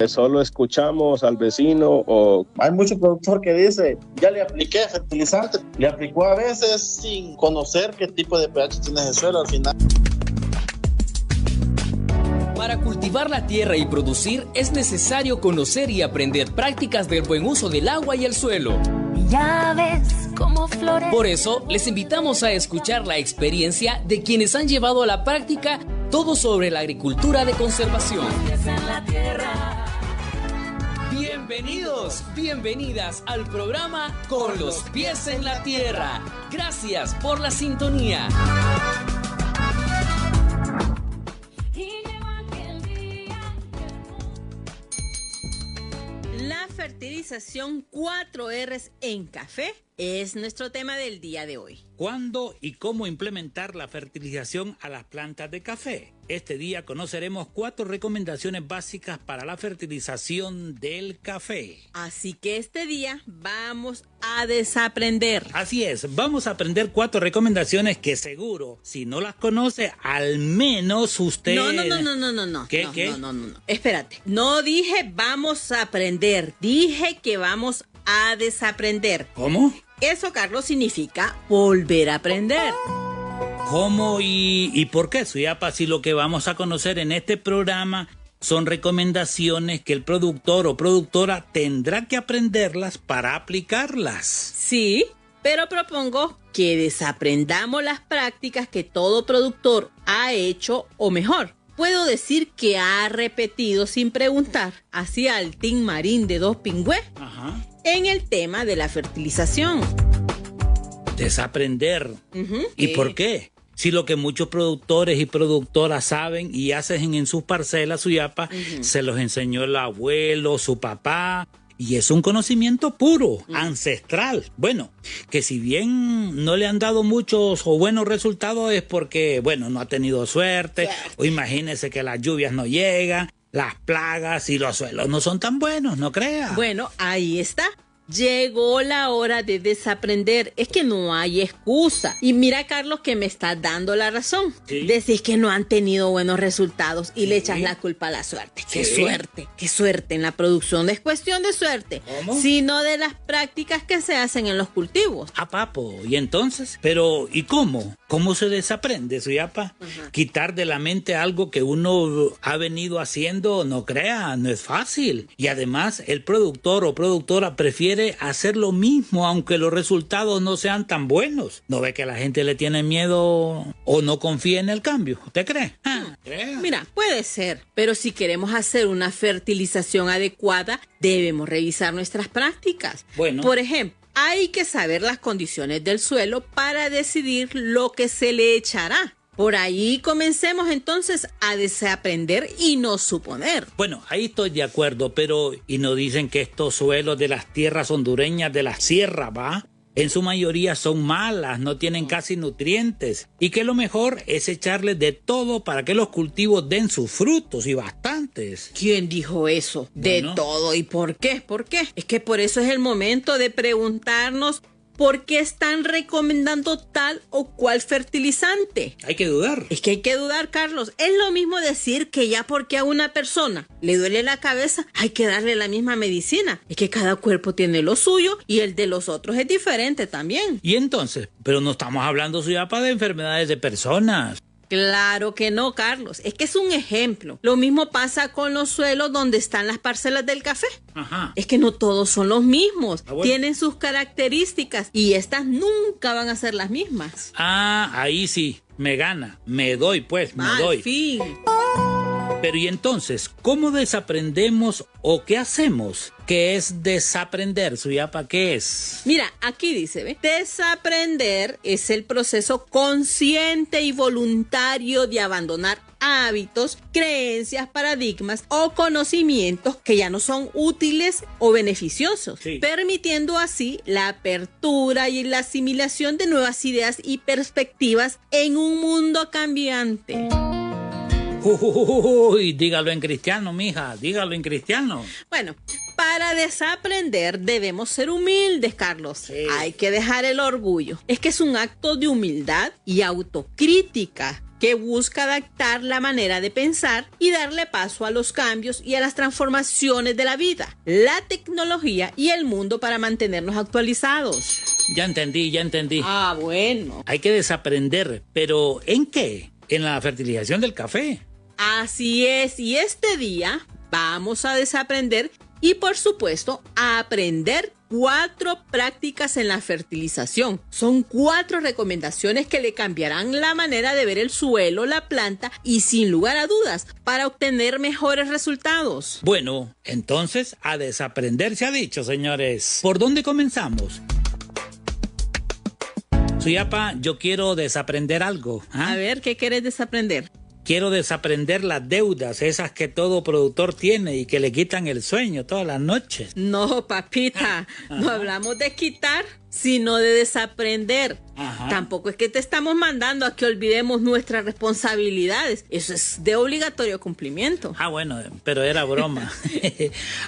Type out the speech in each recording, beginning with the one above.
Solo escuchamos al vecino o... Hay mucho productor que dice, ya le apliqué fertilizante, le aplicó a veces sin conocer qué tipo de pH tiene el suelo al final. Para cultivar la tierra y producir es necesario conocer y aprender prácticas del buen uso del agua y el suelo. Ya ves cómo florece. Por eso, les invitamos a escuchar la experiencia de quienes han llevado a la práctica todo sobre la agricultura de conservación. Bienvenidos, bienvenidas al programa Con los pies en la tierra. Gracias por la sintonía. La fertilización 4Rs en café es nuestro tema del día de hoy. ¿Cuándo y cómo implementar la fertilización a las plantas de café? Este día conoceremos 4 recomendaciones básicas para la fertilización del café. Así que este día vamos a desaprender. Así es, vamos a aprender 4 recomendaciones que seguro, si no las conoce, al menos usted... No. ¿Qué? No. Espérate, no dije vamos a aprender, dije que vamos a desaprender. ¿Cómo? Eso, Carlos, significa volver a aprender. ¿Cómo y por qué, Suyapa? Si lo que vamos a conocer en este programa son recomendaciones que el productor o productora tendrá que aprenderlas para aplicarlas. Sí, pero propongo que desaprendamos las prácticas que todo productor ha hecho, o mejor, puedo decir que ha repetido sin preguntar, así al Team Marín de Dos Pingües, en el tema de la fertilización. Desaprender. ¿Y por qué? Si lo que muchos productores y productoras saben y hacen en sus parcelas, Suyapa, se los enseñó el abuelo, su papá, y es un conocimiento puro, ancestral. Bueno, que si bien no le han dado muchos o buenos resultados es porque, bueno, no ha tenido suerte, o imagínese que las lluvias no llegan, las plagas y los suelos no son tan buenos, no crea. Bueno, ahí está. Llegó la hora de desaprender. Es que no hay excusa. Y mira, Carlos, que me estás dando la razón. Sí. Decís que no han tenido buenos resultados y le echas la culpa a la suerte. Sí. Qué suerte en la producción. No es cuestión de suerte, ¿Cómo? sino de las prácticas que se hacen en los cultivos. Ah, papo, ¿y entonces? Pero, ¿y cómo? ¿Cómo se desaprende, Suyapa? Quitar de la mente algo que uno ha venido haciendo, no crea, no es fácil. Y además, el productor o productora prefiere hacer lo mismo aunque los resultados no sean tan buenos. ¿No ve que la gente le tiene miedo o no confía en el cambio? ¿Usted cree? Mira, puede ser, pero si queremos hacer una fertilización adecuada, debemos revisar nuestras prácticas. Bueno. Por ejemplo, hay que saber las condiciones del suelo para decidir lo que se le echará. Por ahí comencemos entonces a desaprender y no suponer. Bueno, ahí estoy de acuerdo, pero ¿y no dicen que estos suelos de las tierras hondureñas de la sierra, va? En su mayoría son malas, no tienen casi nutrientes y que lo mejor es echarles de todo para que los cultivos den sus frutos y bastantes. ¿Quién dijo eso? Bueno. De todo. ¿Y por qué? ¿Por qué? Es que por eso es el momento de preguntarnos ¿por qué están recomendando tal o cual fertilizante? Hay que dudar. Es que hay que dudar, Carlos. Es lo mismo decir que ya porque a una persona le duele la cabeza, hay que darle la misma medicina. Es que cada cuerpo tiene lo suyo y el de los otros es diferente también. Y entonces, pero no estamos hablando, Suyapa, de enfermedades de personas. Claro que no, Carlos. Es que es un ejemplo. Lo mismo pasa con los suelos donde están las parcelas del café. Es que no todos son los mismos. Bueno. Tienen sus características y estas nunca van a ser las mismas. Ah, ahí sí, me gana. Me doy, pues, me doy. Al fin. Pero ¿y entonces cómo desaprendemos o qué hacemos? ¿Qué es desaprender, Suyapa? ¿Qué es? Mira, aquí dice, ¿ve? Desaprender es el proceso consciente y voluntario de abandonar hábitos, creencias, paradigmas o conocimientos que ya no son útiles o beneficiosos, permitiendo así la apertura y la asimilación de nuevas ideas y perspectivas en un mundo cambiante. Uy, dígalo en cristiano, mija, dígalo en cristiano. Bueno, para desaprender debemos ser humildes, Carlos. Sí. Hay que dejar el orgullo. Es que es un acto de humildad y autocrítica que busca adaptar la manera de pensar y darle paso a los cambios y a las transformaciones de la vida, la tecnología y el mundo para mantenernos actualizados. Ya entendí. Ah, bueno. Hay que desaprender, pero ¿en qué? En la fertilización del café. Así es, y este día vamos a desaprender y, por supuesto, a aprender 4 prácticas en la fertilización. Son 4 recomendaciones que le cambiarán la manera de ver el suelo, la planta y, sin lugar a dudas, para obtener mejores resultados. Bueno, entonces a desaprender se ha dicho, señores. ¿Por dónde comenzamos? Suyapa, yo quiero desaprender algo. A ver, ¿qué quieres desaprender? Quiero desaprender las deudas, esas que todo productor tiene y que le quitan el sueño todas las noches. No, papita, no hablamos de quitar, sino de desaprender. Ajá. Tampoco es que te estamos mandando a que olvidemos nuestras responsabilidades. Eso es de obligatorio cumplimiento. Ah, bueno, pero era broma.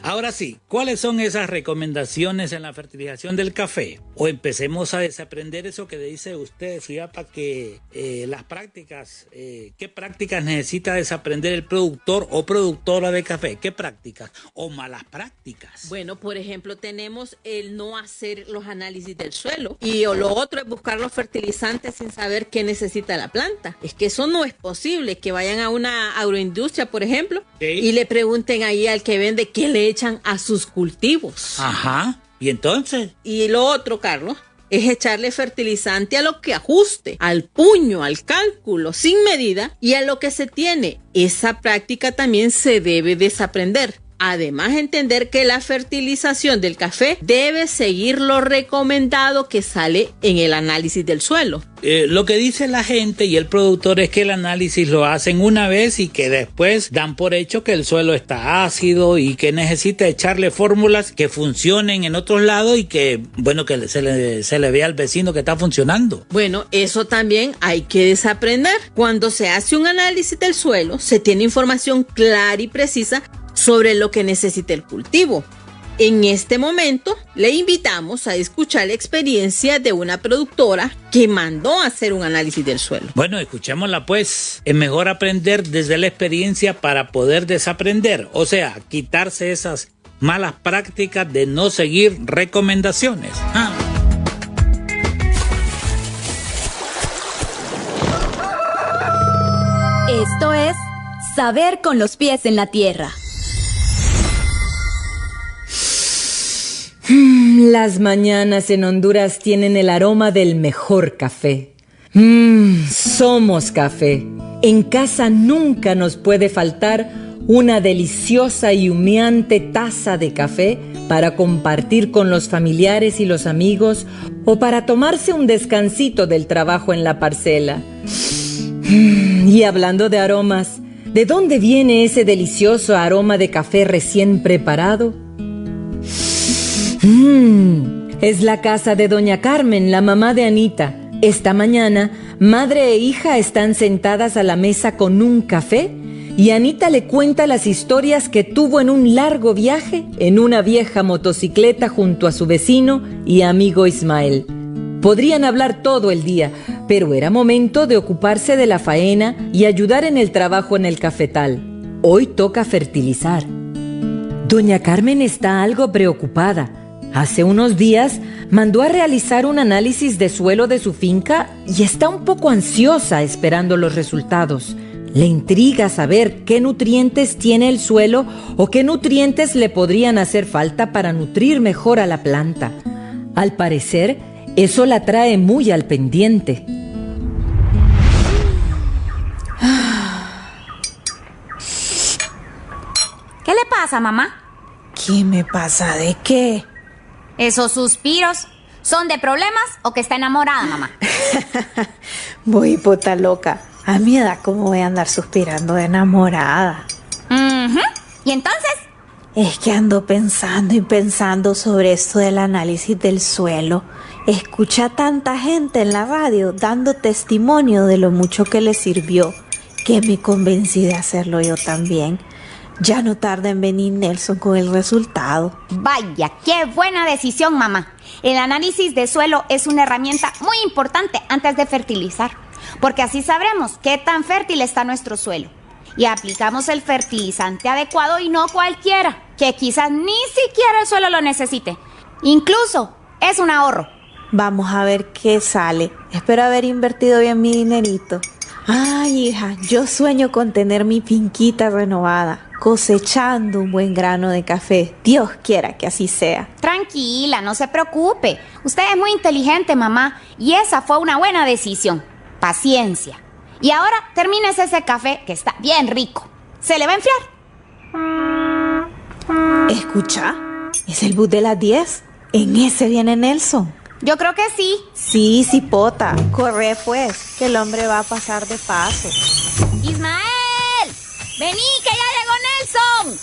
Ahora sí, ¿cuáles son esas recomendaciones en la fertilización del café? O empecemos a desaprender eso que dice usted, Suyapa, que las prácticas, ¿qué prácticas necesita desaprender el productor o productora de café? ¿Qué prácticas? O malas prácticas. Bueno, por ejemplo, tenemos el no hacer los análisis del suelo y lo otro es buscar los fertilizantes sin saber qué necesita la planta. Es que eso no es posible, que vayan a una agroindustria, por ejemplo, ¿sí? Y le pregunten ahí al que vende qué le echan a sus cultivos. Ajá, ¿y entonces? Y lo otro, Carlos, es echarle fertilizante a lo que ajuste, al puño, al cálculo, sin medida y a lo que se tiene. Esa práctica también se debe desaprender. Además, entender que la fertilización del café debe seguir lo recomendado que sale en el análisis del suelo. Lo que dice la gente y el productor es que el análisis lo hacen una vez y que después dan por hecho que el suelo está ácido y que necesita echarle fórmulas que funcionen en otros lados y que, bueno, que se le vea al vecino que está funcionando. Bueno, eso también hay que desaprender. Cuando se hace un análisis del suelo, se tiene información clara y precisa sobre lo que necesita el cultivo. En este momento, le invitamos a escuchar la experiencia de una productora que mandó a hacer un análisis del suelo. Bueno, escuchémosla pues. Es mejor aprender desde la experiencia para poder desaprender, o sea, quitarse esas malas prácticas de no seguir recomendaciones. Esto es Saber con los pies en la tierra. Las mañanas en Honduras tienen el aroma del mejor café. Somos café. En casa nunca nos puede faltar una deliciosa y humeante taza de café para compartir con los familiares y los amigos o para tomarse un descansito del trabajo en la parcela. Y hablando de aromas, ¿de dónde viene ese delicioso aroma de café recién preparado? Es la casa de doña Carmen, la mamá de Anita. Esta mañana, madre e hija están sentadas a la mesa con un café y Anita le cuenta las historias que tuvo en un largo viaje en una vieja motocicleta junto a su vecino y amigo Ismael. Podrían hablar todo el día, pero era momento de ocuparse de la faena y ayudar en el trabajo en el cafetal. Hoy toca fertilizar. Doña Carmen está algo preocupada. Hace unos días mandó a realizar un análisis de suelo de su finca y está un poco ansiosa esperando los resultados. Le intriga saber qué nutrientes tiene el suelo o qué nutrientes le podrían hacer falta para nutrir mejor a la planta. Al parecer, eso la trae muy al pendiente. ¿Qué le pasa, mamá? ¿Qué me pasa? ¿De qué? ¿Esos suspiros son de problemas o que está enamorada, mamá? Voy puta loca. A mi edad, ¿cómo voy a andar suspirando de enamorada? ¿Y entonces? Es que ando pensando sobre esto del análisis del suelo. Escuché a tanta gente en la radio dando testimonio de lo mucho que les sirvió, que me convencí de hacerlo yo también. Ya no tarda en venir Nelson con el resultado. Vaya, qué buena decisión, mamá. El análisis de suelo es una herramienta muy importante antes de fertilizar. porque así sabremos qué tan fértil está nuestro suelo. Y aplicamos el fertilizante adecuado y no cualquiera, que quizás ni siquiera el suelo lo necesite. Incluso es un ahorro. Vamos a ver qué sale. Espero haber invertido bien mi dinerito. Ay, hija, yo sueño con tener mi finquita renovada, cosechando un buen grano de café. Dios quiera que así sea. Tranquila, no se preocupe. Usted es muy inteligente, mamá, y esa fue una buena decisión. Paciencia. Y ahora termínese ese café que está bien rico. ¿Se le va a enfriar? Escucha, ¿es el bus de las 10? En ese viene Nelson. Yo creo que sí. Sí, cipota. Corre pues, que el hombre va a pasar de paso. ¡Ismael! ¡Vení, que ya llegó Nelson!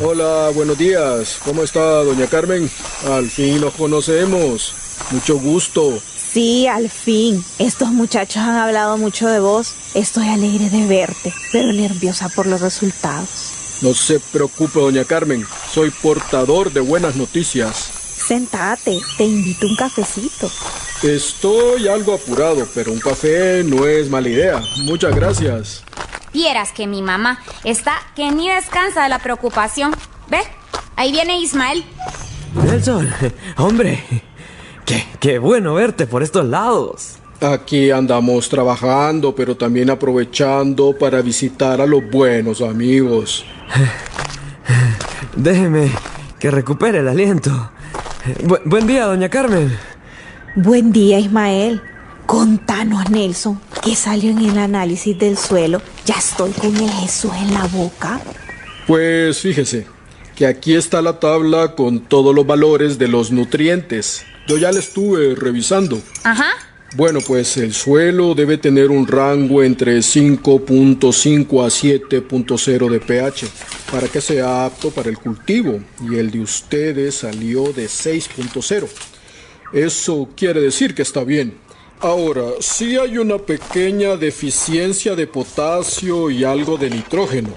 Hola, buenos días. ¿Cómo está, doña Carmen? Al fin nos conocemos. Mucho gusto. Sí, al fin. Estos muchachos han hablado mucho de vos. Estoy alegre de verte, pero nerviosa por los resultados. No se preocupe, doña Carmen. Soy portador de buenas noticias. Sentate, te invito un cafecito. Estoy algo apurado, pero un café no es mala idea. Muchas gracias. Vieras que mi mamá está que ni descansa de la preocupación. ¿Ve? Ahí viene Ismael. Nelson, hombre, qué bueno verte por estos lados. Aquí andamos trabajando, pero también aprovechando para visitar a los buenos amigos. Déjeme que recupere el aliento. Buen día, doña Carmen. Buen día, Ismael. Contanos, Nelson, ¿qué salió en el análisis del suelo? Ya estoy con el Jesús en la boca. Pues fíjese que aquí está la tabla con todos los valores de los nutrientes. Yo ya la estuve revisando. Ajá. Bueno, pues el suelo debe tener un rango entre 5.5 a 7.0 de pH para que sea apto para el cultivo, y el de ustedes salió de 6.0. Eso quiere decir que está bien. Ahora, sí hay una pequeña deficiencia de potasio y algo de nitrógeno.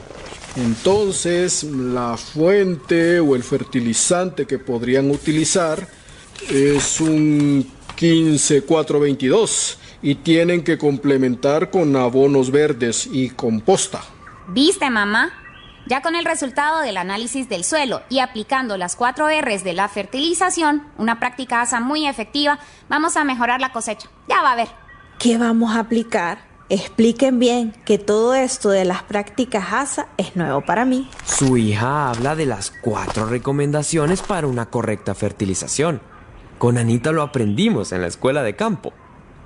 Entonces, la fuente o el fertilizante que podrían utilizar es un 15-4-22 y tienen que complementar con abonos verdes y composta. ¿Viste, mamá? Ya con el resultado del análisis del suelo y aplicando las 4 R's de la fertilización, una práctica ASA muy efectiva, vamos a mejorar la cosecha. Ya va a ver. ¿Qué vamos a aplicar? Expliquen bien, que todo esto de las prácticas ASA es nuevo para mí. Su hija habla de las 4 recomendaciones para una correcta fertilización. Con Anita lo aprendimos en la escuela de campo.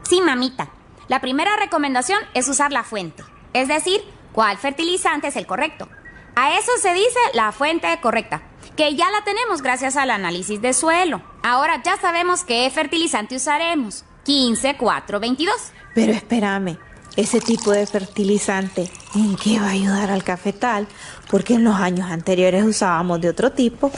Sí, mamita. La primera recomendación es usar la fuente, es decir, cuál fertilizante es el correcto. A eso se dice la fuente correcta, que ya la tenemos gracias al análisis de suelo. Ahora ya sabemos qué fertilizante usaremos. 15-4-22. Pero espérame, ese tipo de fertilizante, ¿en qué va a ayudar al cafetal? Porque en los años anteriores usábamos de otro tipo.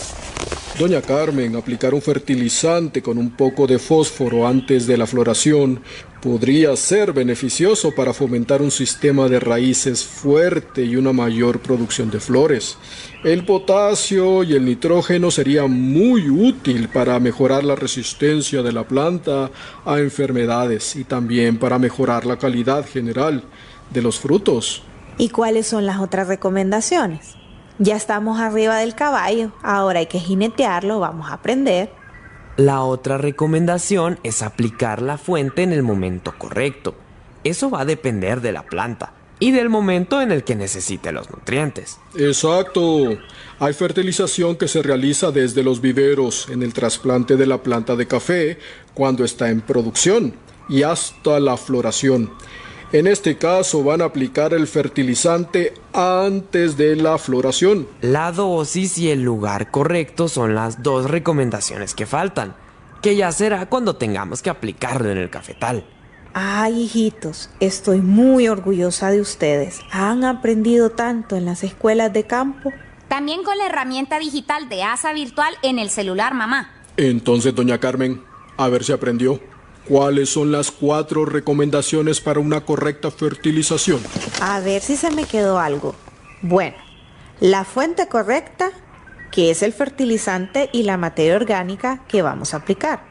Doña Carmen, aplicar un fertilizante con un poco de fósforo antes de la floración podría ser beneficioso para fomentar un sistema de raíces fuerte y una mayor producción de flores. El potasio y el nitrógeno sería muy útil para mejorar la resistencia de la planta a enfermedades y también para mejorar la calidad general de los frutos. ¿Y cuáles son las otras recomendaciones? Ya estamos arriba del caballo, ahora hay que jinetearlo, vamos a aprender. La otra recomendación es aplicar la fuente en el momento correcto. Eso va a depender de la planta y del momento en el que necesite los nutrientes. Exacto. Hay fertilización que se realiza desde los viveros en el trasplante de la planta de café cuando está en producción y hasta la floración. En este caso van a aplicar el fertilizante antes de la floración. La dosis y el lugar correcto son las 2 recomendaciones que faltan, que ya será cuando tengamos que aplicarlo en el cafetal. Ay, hijitos, estoy muy orgullosa de ustedes. Han aprendido tanto en las escuelas de campo. También con la herramienta digital de ASA virtual en el celular, mamá. Entonces, doña Carmen, a ver si aprendió. ¿Cuáles son las 4 recomendaciones para una correcta fertilización? A ver si se me quedó algo. Bueno, la fuente correcta, que es el fertilizante y la materia orgánica que vamos a aplicar.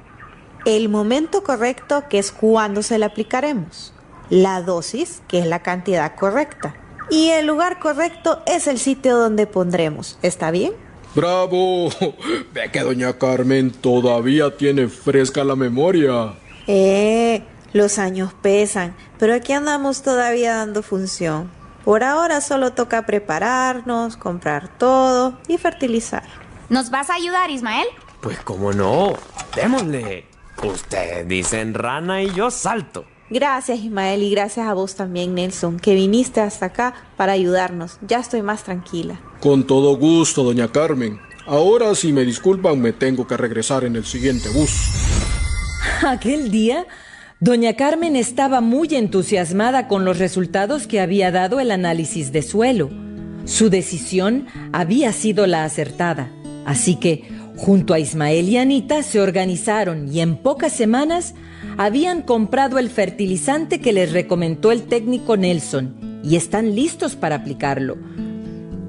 el momento correcto, que es cuando se la aplicaremos, la dosis, que es la cantidad correcta, y el lugar correcto es el sitio donde pondremos. ¿Está bien? ¡Bravo! Ve que doña Carmen todavía tiene fresca la memoria. Los años pesan, pero aquí andamos todavía dando función. Por ahora solo toca prepararnos, comprar todo y fertilizar. ¿Nos vas a ayudar, Ismael? Pues cómo no, démosle. Ustedes dicen rana y yo salto. Gracias, Ismael, y gracias a vos también, Nelson, que viniste hasta acá para ayudarnos. Ya estoy más tranquila. Con todo gusto, doña Carmen. Ahora, si me disculpan, me tengo que regresar en el siguiente bus. Aquel día, doña Carmen estaba muy entusiasmada con los resultados que había dado el análisis de suelo. Su decisión había sido la acertada, así que junto a Ismael y Anita se organizaron y en pocas semanas habían comprado el fertilizante que les recomendó el técnico Nelson y están listos para aplicarlo.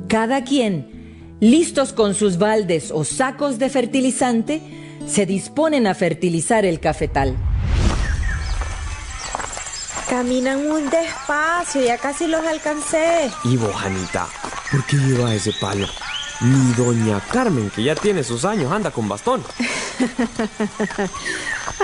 Cada quien, listos con sus baldes o sacos de fertilizante, se disponen a fertilizar el cafetal. Caminan muy despacio, ya casi los alcancé. Y vos, Anita, ¿por qué lleva ese palo? Ni doña Carmen, que ya tiene sus años, anda con bastón.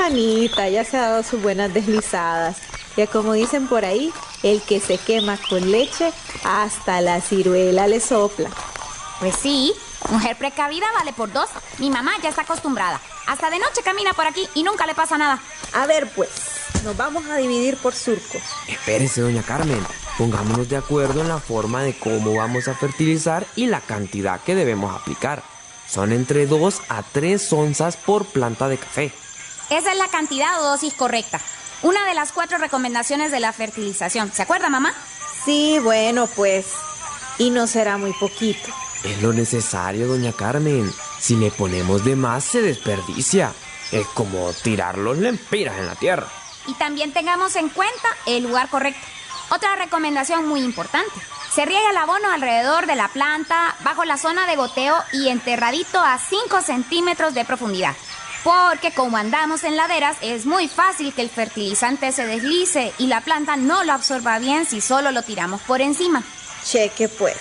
Anita ya se ha dado sus buenas deslizadas. Ya como dicen por ahí, el que se quema con leche, hasta la ciruela le sopla. Pues sí, mujer precavida vale por dos. Mi mamá ya está acostumbrada. Hasta de noche camina por aquí y nunca le pasa nada. A ver pues, nos vamos a dividir por surcos. Espérese, doña Carmen. Pongámonos de acuerdo en la forma de cómo vamos a fertilizar y la cantidad que debemos aplicar. Son entre 2 a 3 onzas por planta de café. Esa es la cantidad o dosis correcta. Una de las 4 recomendaciones de la fertilización. ¿Se acuerda, mamá? Sí, bueno, pues. Y no será muy poquito. Es lo necesario, doña Carmen. Si le ponemos de más, se desperdicia. Es como tirar los lempiras en la tierra. Y también tengamos en cuenta el lugar correcto. Otra recomendación muy importante. Se riega el abono alrededor de la planta, bajo la zona de goteo y enterradito a 5 centímetros de profundidad. Porque como andamos en laderas, es muy fácil que el fertilizante se deslice y la planta no lo absorba bien si solo lo tiramos por encima. Cheque pues,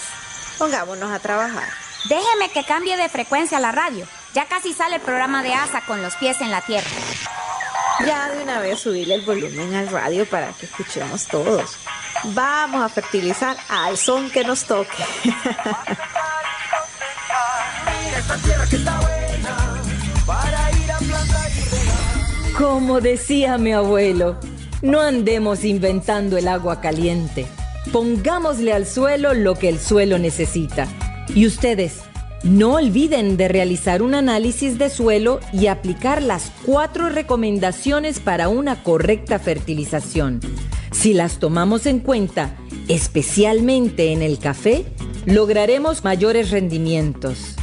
pongámonos a trabajar. Déjeme que cambie de frecuencia la radio. Ya casi sale el programa de ASA con los pies en la tierra. Ya de una vez subirle el volumen al radio para que escuchemos todos. Vamos a fertilizar al son que nos toque. Como decía mi abuelo, no andemos inventando el agua caliente. Pongámosle al suelo lo que el suelo necesita. Y ustedes, no olviden de realizar un análisis de suelo y aplicar las 4 recomendaciones para una correcta fertilización. Si las tomamos en cuenta, especialmente en el café, lograremos mayores rendimientos.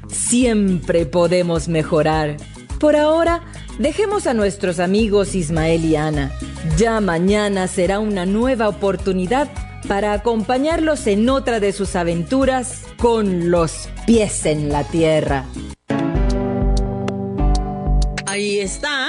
Siempre podemos mejorar. Por ahora, dejemos a nuestros amigos Ismael y Ana. Ya mañana será una nueva oportunidad para acompañarlos en otra de sus aventuras con los pies en la tierra. Ahí está.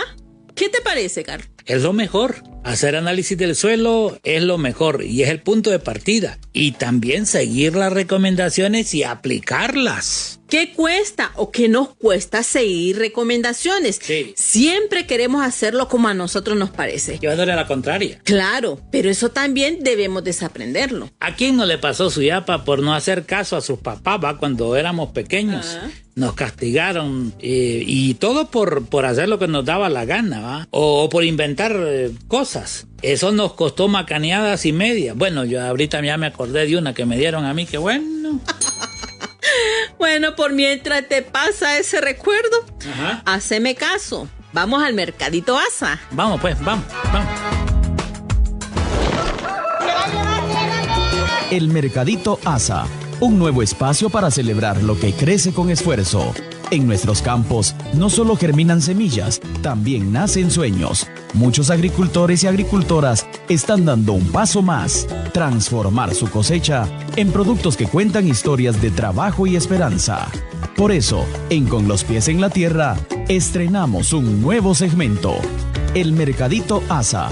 ¿Qué te parece, Carlos? Es lo mejor. Hacer análisis del suelo es lo mejor y es el punto de partida. Y también seguir las recomendaciones y aplicarlas. ¿Qué cuesta o qué nos cuesta seguir recomendaciones? Sí. Siempre queremos hacerlo como a nosotros nos parece. Llevándole a la contraria. Claro, pero eso también debemos desaprenderlo. ¿A quién no le pasó su yapa por no hacer caso a sus papás cuando éramos pequeños? Nos castigaron y todo por hacer lo que nos daba la gana, ¿va? O por inventar cosas. Eso nos costó macaneadas y medias. Bueno, yo ahorita ya me acordé de una que me dieron a mí, que bueno. Bueno, por mientras te pasa ese recuerdo, haceme caso. Vamos al Mercadito ASA. Vamos pues, vamos. El Mercadito ASA, un nuevo espacio para celebrar lo que crece con esfuerzo. En nuestros campos no solo germinan semillas, también nacen sueños. Muchos agricultores y agricultoras están dando un paso más, transformar su cosecha en productos que cuentan historias de trabajo y esperanza. Por eso, en Con los Pies en la Tierra, estrenamos un nuevo segmento, El Mercadito ASA.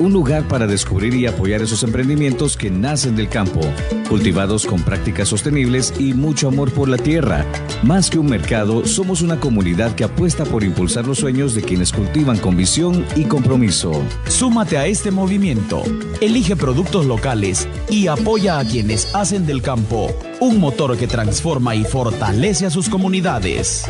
Un lugar para descubrir y apoyar esos emprendimientos que nacen del campo, cultivados con prácticas sostenibles y mucho amor por la tierra. Más que un mercado, somos una comunidad que apuesta por impulsar los sueños de quienes cultivan con visión y compromiso. Súmate a este movimiento, elige productos locales y apoya a quienes hacen del campo un motor que transforma y fortalece a sus comunidades.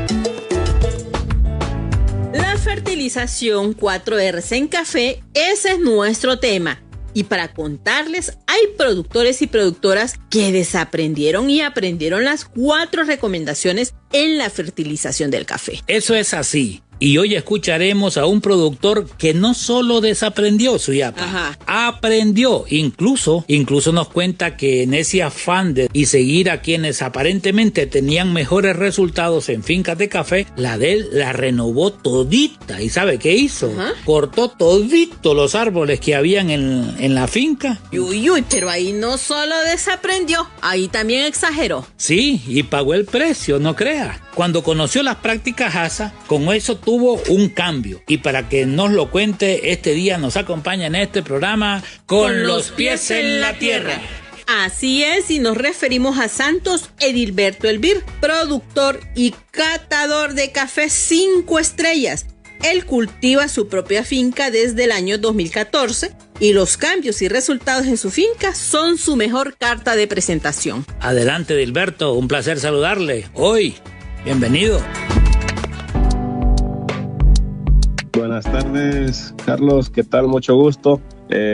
La fertilización 4Rs en café, ese es nuestro tema. Y para contarles, hay productores y productoras que desaprendieron y aprendieron las 4 recomendaciones en la fertilización del café. Eso es así. Y hoy escucharemos a un productor que no solo desaprendió, Suyapa, aprendió. Incluso nos cuenta que en ese afán de seguir a quienes aparentemente tenían mejores resultados en fincas de café, la de él la renovó todita. ¿Y sabe qué hizo? Cortó todito los árboles que habían en la finca. Uy, pero ahí no solo desaprendió, ahí también exageró. Sí, y pagó el precio, no crea. Cuando conoció las prácticas ASA, con eso tuvo un cambio. Y para que nos lo cuente, este día nos acompaña en este programa Con los Pies en la Tierra. Así es, y nos referimos a Santos Edilberto Elvir, productor y catador de café 5 estrellas. Él cultiva su propia finca desde el año 2014 y los cambios y resultados en su finca son su mejor carta de presentación. Adelante, Edilberto, un placer saludarle hoy. Bienvenido. Buenas tardes, Carlos. ¿Qué tal? Mucho gusto.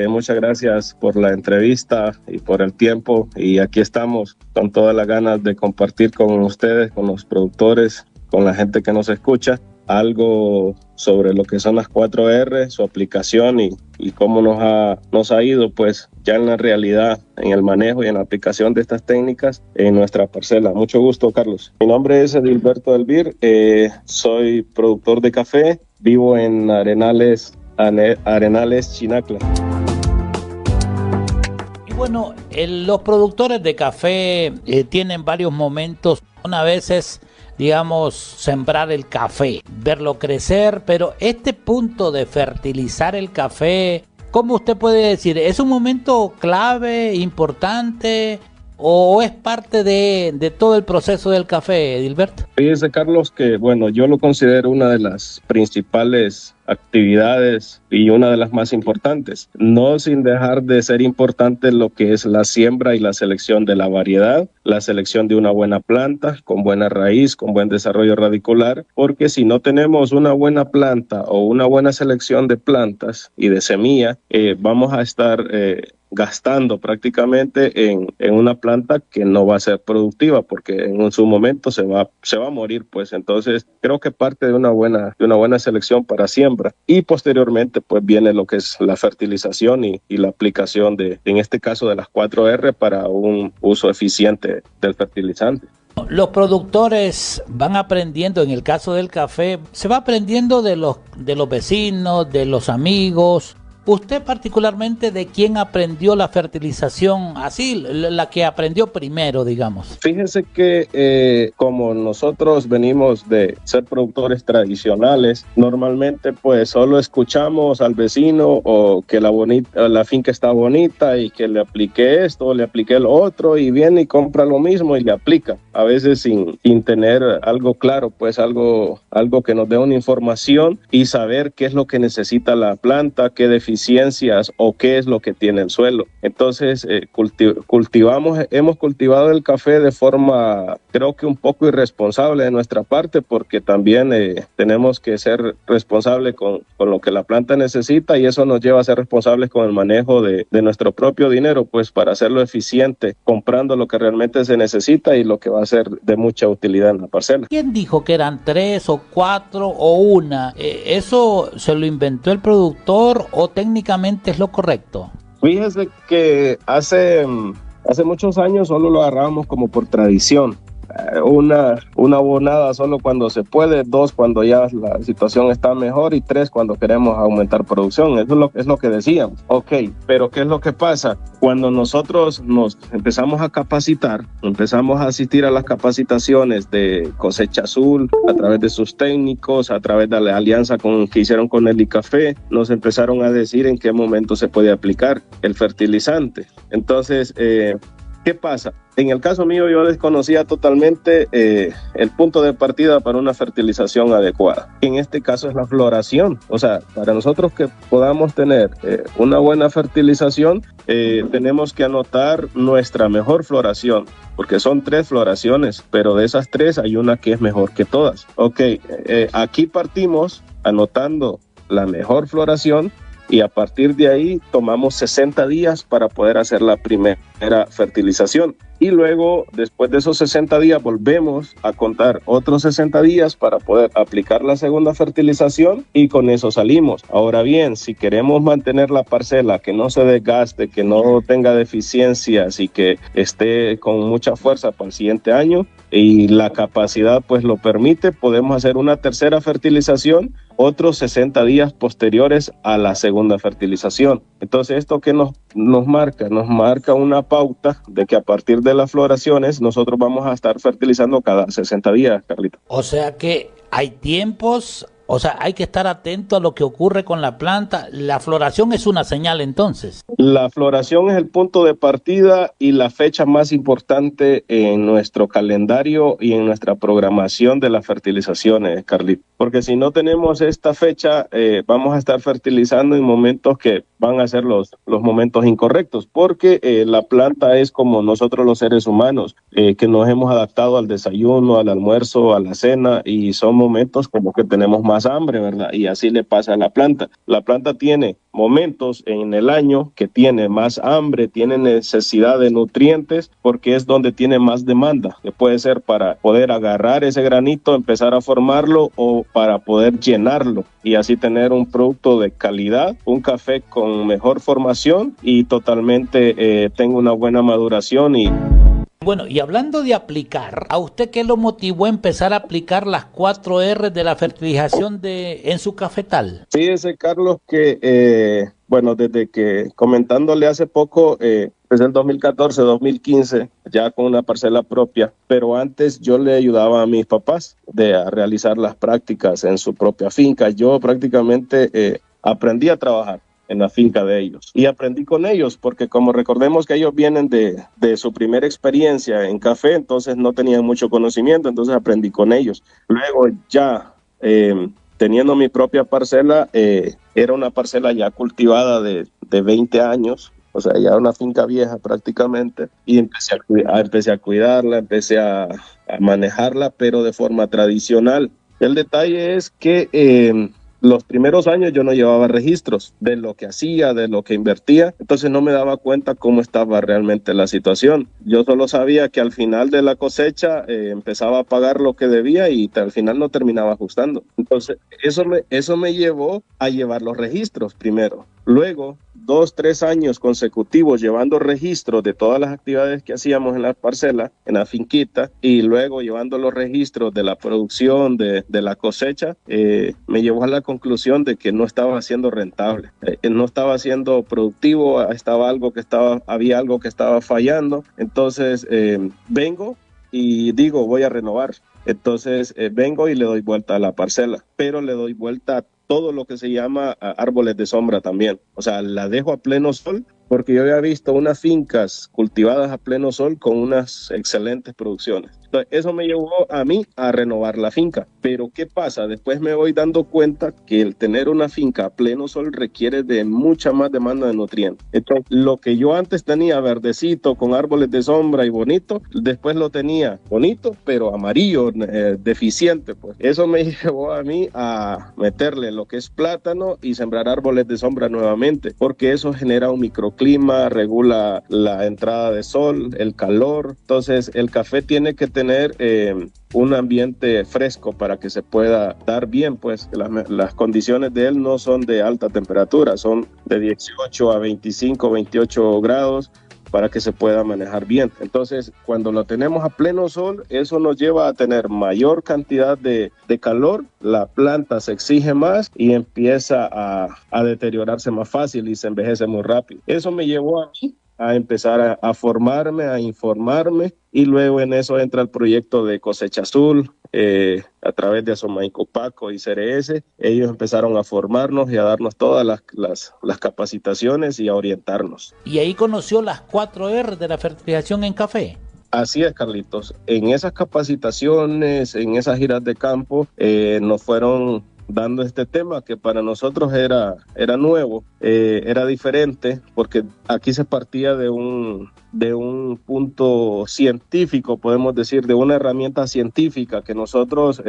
Muchas gracias por la entrevista y por el tiempo. Y aquí estamos con todas las ganas de compartir con ustedes, con los productores, con la gente que nos escucha, algo sobre lo que son las 4R, su aplicación y cómo nos ha ido pues ya en la realidad, en el manejo y en la aplicación de estas técnicas en nuestra parcela. Mucho gusto, Carlos. Mi nombre es Edilberto Elvir, soy productor de café, vivo en Arenales, Chinacla. Y bueno, los productores de café tienen varios momentos. Una vez es, digamos, sembrar el café, verlo crecer, pero este punto de fertilizar el café, ¿cómo usted puede decir? ¿Es un momento clave, importante, o es parte de todo el proceso del café, Edilberto? Fíjese, Carlos, que bueno, yo lo considero una de las principales actividades y una de las más importantes, no sin dejar de ser importante lo que es la siembra y la selección de la variedad, la selección de una buena planta con buena raíz, con buen desarrollo radicular, porque si no tenemos una buena planta o una buena selección de plantas y de semilla, vamos a estar gastando prácticamente en una planta que no va a ser productiva porque en su momento se va a morir, pues. Entonces creo que parte de una buena selección para siembra y posteriormente pues viene lo que es la fertilización y la aplicación en este caso de las 4R para un uso eficiente del fertilizante. Los productores van aprendiendo, en el caso del café, se va aprendiendo de los vecinos, de los amigos. ¿Usted particularmente de quién aprendió la fertilización, así, la que aprendió primero, digamos? Fíjese que como nosotros venimos de ser productores tradicionales, normalmente pues solo escuchamos al vecino o que la finca está bonita y que le apliqué esto o le apliqué lo otro y viene y compra lo mismo y le aplica, a veces sin tener algo claro, pues algo que nos dé una información y saber qué es lo que necesita la planta, qué deficiencias o qué es lo que tiene el suelo. Entonces hemos cultivado el café de forma, creo que un poco irresponsable de nuestra parte, porque también tenemos que ser responsables con lo que la planta necesita y eso nos lleva a ser responsables con el manejo de nuestro propio dinero, pues para hacerlo eficiente, comprando lo que realmente se necesita y lo que va a ser de mucha utilidad en la parcela. ¿Quién dijo que eran 3 o 4 o una? ¿Eso se lo inventó el productor o técnicamente es lo correcto? Fíjese que hace muchos años solo lo agarrábamos como por tradición. una abonada solo cuando se puede, 2 cuando ya la situación está mejor y 3 cuando queremos aumentar producción. Eso es lo que decíamos. Ok, pero ¿qué es lo que pasa? Cuando nosotros nos empezamos a capacitar, empezamos a asistir a las capacitaciones de Cosecha Azul, a través de sus técnicos, a través de la alianza que hicieron con el ICAFE, nos empezaron a decir en qué momento se puede aplicar el fertilizante. Entonces, ¿qué pasa? En el caso mío, yo desconocía totalmente el punto de partida para una fertilización adecuada. En este caso es la floración. O sea, para nosotros que podamos tener una buena fertilización, tenemos que anotar nuestra mejor floración, porque son 3 floraciones, pero de esas 3 hay una que es mejor que todas. Ok, aquí partimos anotando la mejor floración, y a partir de ahí tomamos 60 días para poder hacer la primera fertilización. Y luego, después de esos 60 días, volvemos a contar otros 60 días para poder aplicar la segunda fertilización y con eso salimos. Ahora bien, si queremos mantener la parcela, que no se desgaste, que no tenga deficiencias y que esté con mucha fuerza para el siguiente año y la capacidad pues lo permite, podemos hacer una tercera fertilización otros 60 días posteriores a la segunda fertilización. Entonces, ¿esto qué nos marca? Nos marca una pauta de que a partir de las floraciones nosotros vamos a estar fertilizando cada 60 días, Carlito. O sea que hay tiempos, o sea, hay que estar atento a lo que ocurre con la planta. La floración es una señal entonces. La floración es el punto de partida y la fecha más importante en nuestro calendario y en nuestra programación de las fertilizaciones, Carlito. Porque si no tenemos esta fecha, vamos a estar fertilizando en momentos que van a ser los momentos incorrectos, porque la planta es como nosotros los seres humanos, que nos hemos adaptado al desayuno, al almuerzo, a la cena, y son momentos como que tenemos más hambre, ¿verdad? Y así le pasa a la planta. La planta tiene momentos en el año que tiene más hambre, tiene necesidad de nutrientes, porque es donde tiene más demanda, que puede ser para poder agarrar ese granito, empezar a formarlo, o para poder llenarlo y así tener un producto de calidad, un café con mejor formación y totalmente tenga una buena maduración. Bueno, y hablando de aplicar, ¿a usted qué lo motivó a empezar a aplicar las 4 R de la fertilización en su cafetal? Fíjese, Carlos, que desde que comentándole hace poco, empecé en 2014, 2015, ya con una parcela propia, pero antes yo le ayudaba a mis papás a realizar las prácticas en su propia finca. Yo prácticamente aprendí a trabajar en la finca de ellos. Y aprendí con ellos, porque como recordemos que ellos vienen de su primera experiencia en café, entonces no tenían mucho conocimiento, entonces aprendí con ellos. Luego ya teniendo mi propia parcela, era una parcela ya cultivada de 20 años, o sea, ya una finca vieja prácticamente, y empecé a cuidarla, empecé a manejarla, pero de forma tradicional. El detalle es que los primeros años yo no llevaba registros de lo que hacía, de lo que invertía, entonces no me daba cuenta cómo estaba realmente la situación. Yo solo sabía que al final de la cosecha empezaba a pagar lo que debía y al final no terminaba ajustando. Entonces eso me llevó a llevar los registros primero. Luego, 2-3 años consecutivos llevando registros de todas las actividades que hacíamos en la parcela, en la finquita, y luego llevando los registros de la producción, de la cosecha, me llevó a la conclusión de que no estaba siendo rentable, no estaba siendo productivo, había algo que estaba fallando. Entonces vengo y digo, voy a renovar. Entonces vengo y le doy vuelta a la parcela, pero le doy vuelta a todo lo que se llama árboles de sombra también. O sea, la dejo a pleno sol, porque yo había visto unas fincas cultivadas a pleno sol con unas excelentes producciones. Entonces, eso me llevó a mí a renovar la finca. Pero ¿qué pasa? Después me voy dando cuenta que el tener una finca a pleno sol requiere de mucha más demanda de nutrientes. Entonces, lo que yo antes tenía verdecito, con árboles de sombra y bonito, después lo tenía bonito, pero amarillo, deficiente. Pues eso me llevó a mí a meterle lo que es plátano y sembrar árboles de sombra nuevamente, porque eso genera un microclima, regula la entrada de sol, el calor. Entonces, el café tiene que tener un ambiente fresco para que se pueda dar bien, pues las condiciones de él no son de alta temperatura, son de 18 a 25, 28 grados, para que se pueda manejar bien. Entonces, cuando lo tenemos a pleno sol, eso nos lleva a tener mayor cantidad de calor, la planta se exige más y empieza a deteriorarse más fácil y se envejece muy rápido. Eso me llevó a mí a empezar a formarme, a informarme, y luego en eso entra el proyecto de Cosecha Azul, a través de Asomaico Paco y CRS. Ellos empezaron a formarnos y a darnos todas las capacitaciones y a orientarnos. Y ahí conoció las 4R de la fertilización en café. Así es, Carlitos. En esas capacitaciones, en esas giras de campo, nos fueron dando este tema que para nosotros era nuevo, era diferente, porque aquí se partía de un punto científico, podemos decir, de una herramienta científica que nosotros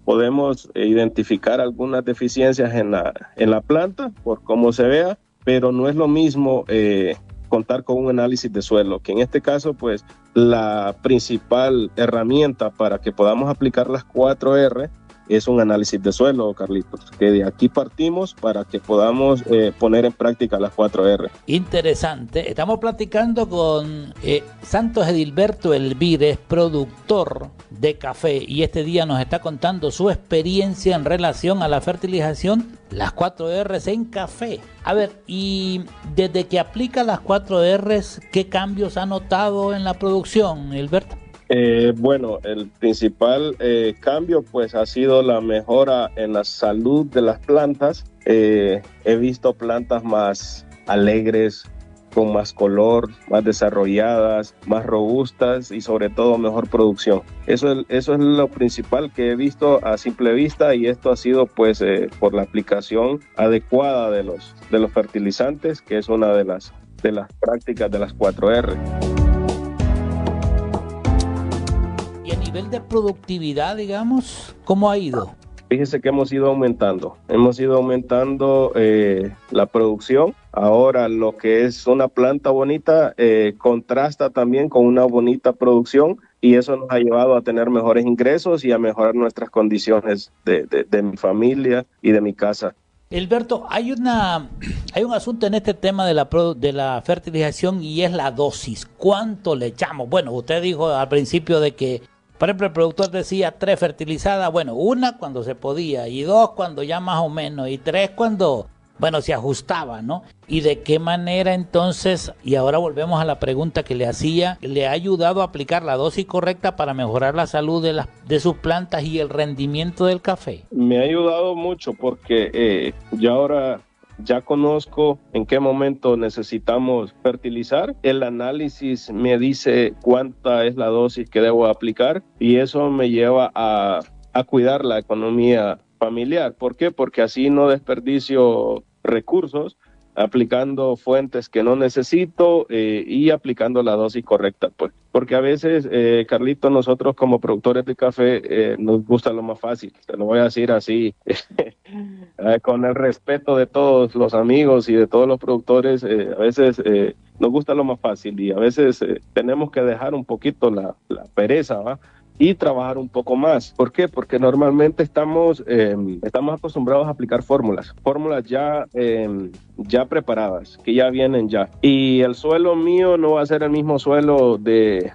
podemos identificar algunas deficiencias en la planta por cómo se vea, pero no es lo mismo contar con un análisis de suelo, que en este caso, pues, la principal herramienta para que podamos aplicar las 4R es un análisis de suelo, Carlitos, que de aquí partimos para que podamos poner en práctica las 4R. Interesante. Estamos platicando con Santos Edilberto Elvírez, productor de café, y este día nos está contando su experiencia en relación a la fertilización, las 4Rs en café. A ver, y desde que aplica las 4Rs, ¿qué cambios ha notado en la producción, Edilberto? Bueno, el principal cambio pues ha sido la mejora en la salud de las plantas. He visto plantas más alegres, con más color, más desarrolladas, más robustas y sobre todo mejor producción. Eso es lo principal que he visto a simple vista, y esto ha sido pues por la aplicación adecuada de los fertilizantes, que es una de las prácticas de las 4R. Y a nivel de productividad, digamos, ¿cómo ha ido? Fíjese que hemos ido aumentando la producción. Ahora lo que es una planta bonita contrasta también con una bonita producción, y eso nos ha llevado a tener mejores ingresos y a mejorar nuestras condiciones de mi familia y de mi casa. Edilberto, hay un asunto en este tema de la fertilización, y es la dosis. ¿Cuánto le echamos? Bueno, usted dijo al principio de que, por ejemplo, el productor decía 3 fertilizadas, bueno, 1 cuando se podía, y 2 cuando ya más o menos, y 3 cuando, bueno, se ajustaba, ¿no? ¿Y de qué manera entonces, y ahora volvemos a la pregunta que le hacía, le ha ayudado a aplicar la dosis correcta para mejorar la salud de sus plantas y el rendimiento del café? Me ha ayudado mucho porque yo ahora ya conozco en qué momento necesitamos fertilizar. El análisis me dice cuánta es la dosis que debo aplicar, y eso me lleva a cuidar la economía familiar. ¿Por qué? Porque así no desperdicio recursos aplicando fuentes que no necesito y aplicando la dosis correcta, pues. Porque a veces, Carlito, nosotros como productores de café nos gusta lo más fácil. Te lo voy a decir así, con el respeto de todos los amigos y de todos los productores. A veces nos gusta lo más fácil, y a veces tenemos que dejar un poquito la pereza, ¿va? Y trabajar un poco más. ¿Por qué? Porque normalmente estamos acostumbrados a aplicar fórmulas ya preparadas, que ya vienen ya. Y el suelo mío no va a ser el mismo suelo de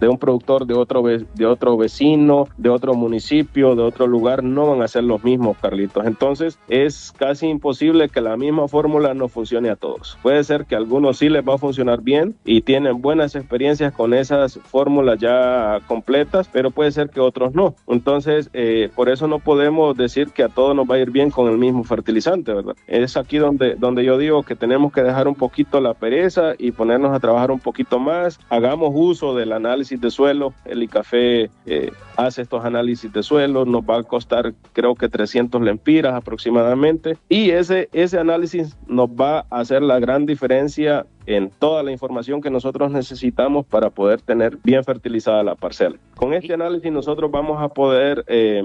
un productor de otro vecino, de otro municipio, de otro lugar. No van a ser los mismos, Carlitos. Entonces es casi imposible que la misma fórmula no funcione a todos. Puede ser que a algunos sí les va a funcionar bien y tienen buenas experiencias con esas fórmulas ya completas, pero puede ser que otros no. Entonces por eso no podemos decir que a todos nos va a ir bien con el mismo fertilizante, ¿verdad? Es aquí donde yo digo que tenemos que dejar un poquito la pereza y ponernos a trabajar un poquito más. Hagamos uso del análisis de suelo. El ICAFE hace estos análisis de suelo, nos va a costar creo que 300 lempiras aproximadamente, y ese análisis nos va a hacer la gran diferencia en toda la información que nosotros necesitamos para poder tener bien fertilizada la parcela. Con este análisis nosotros vamos a poder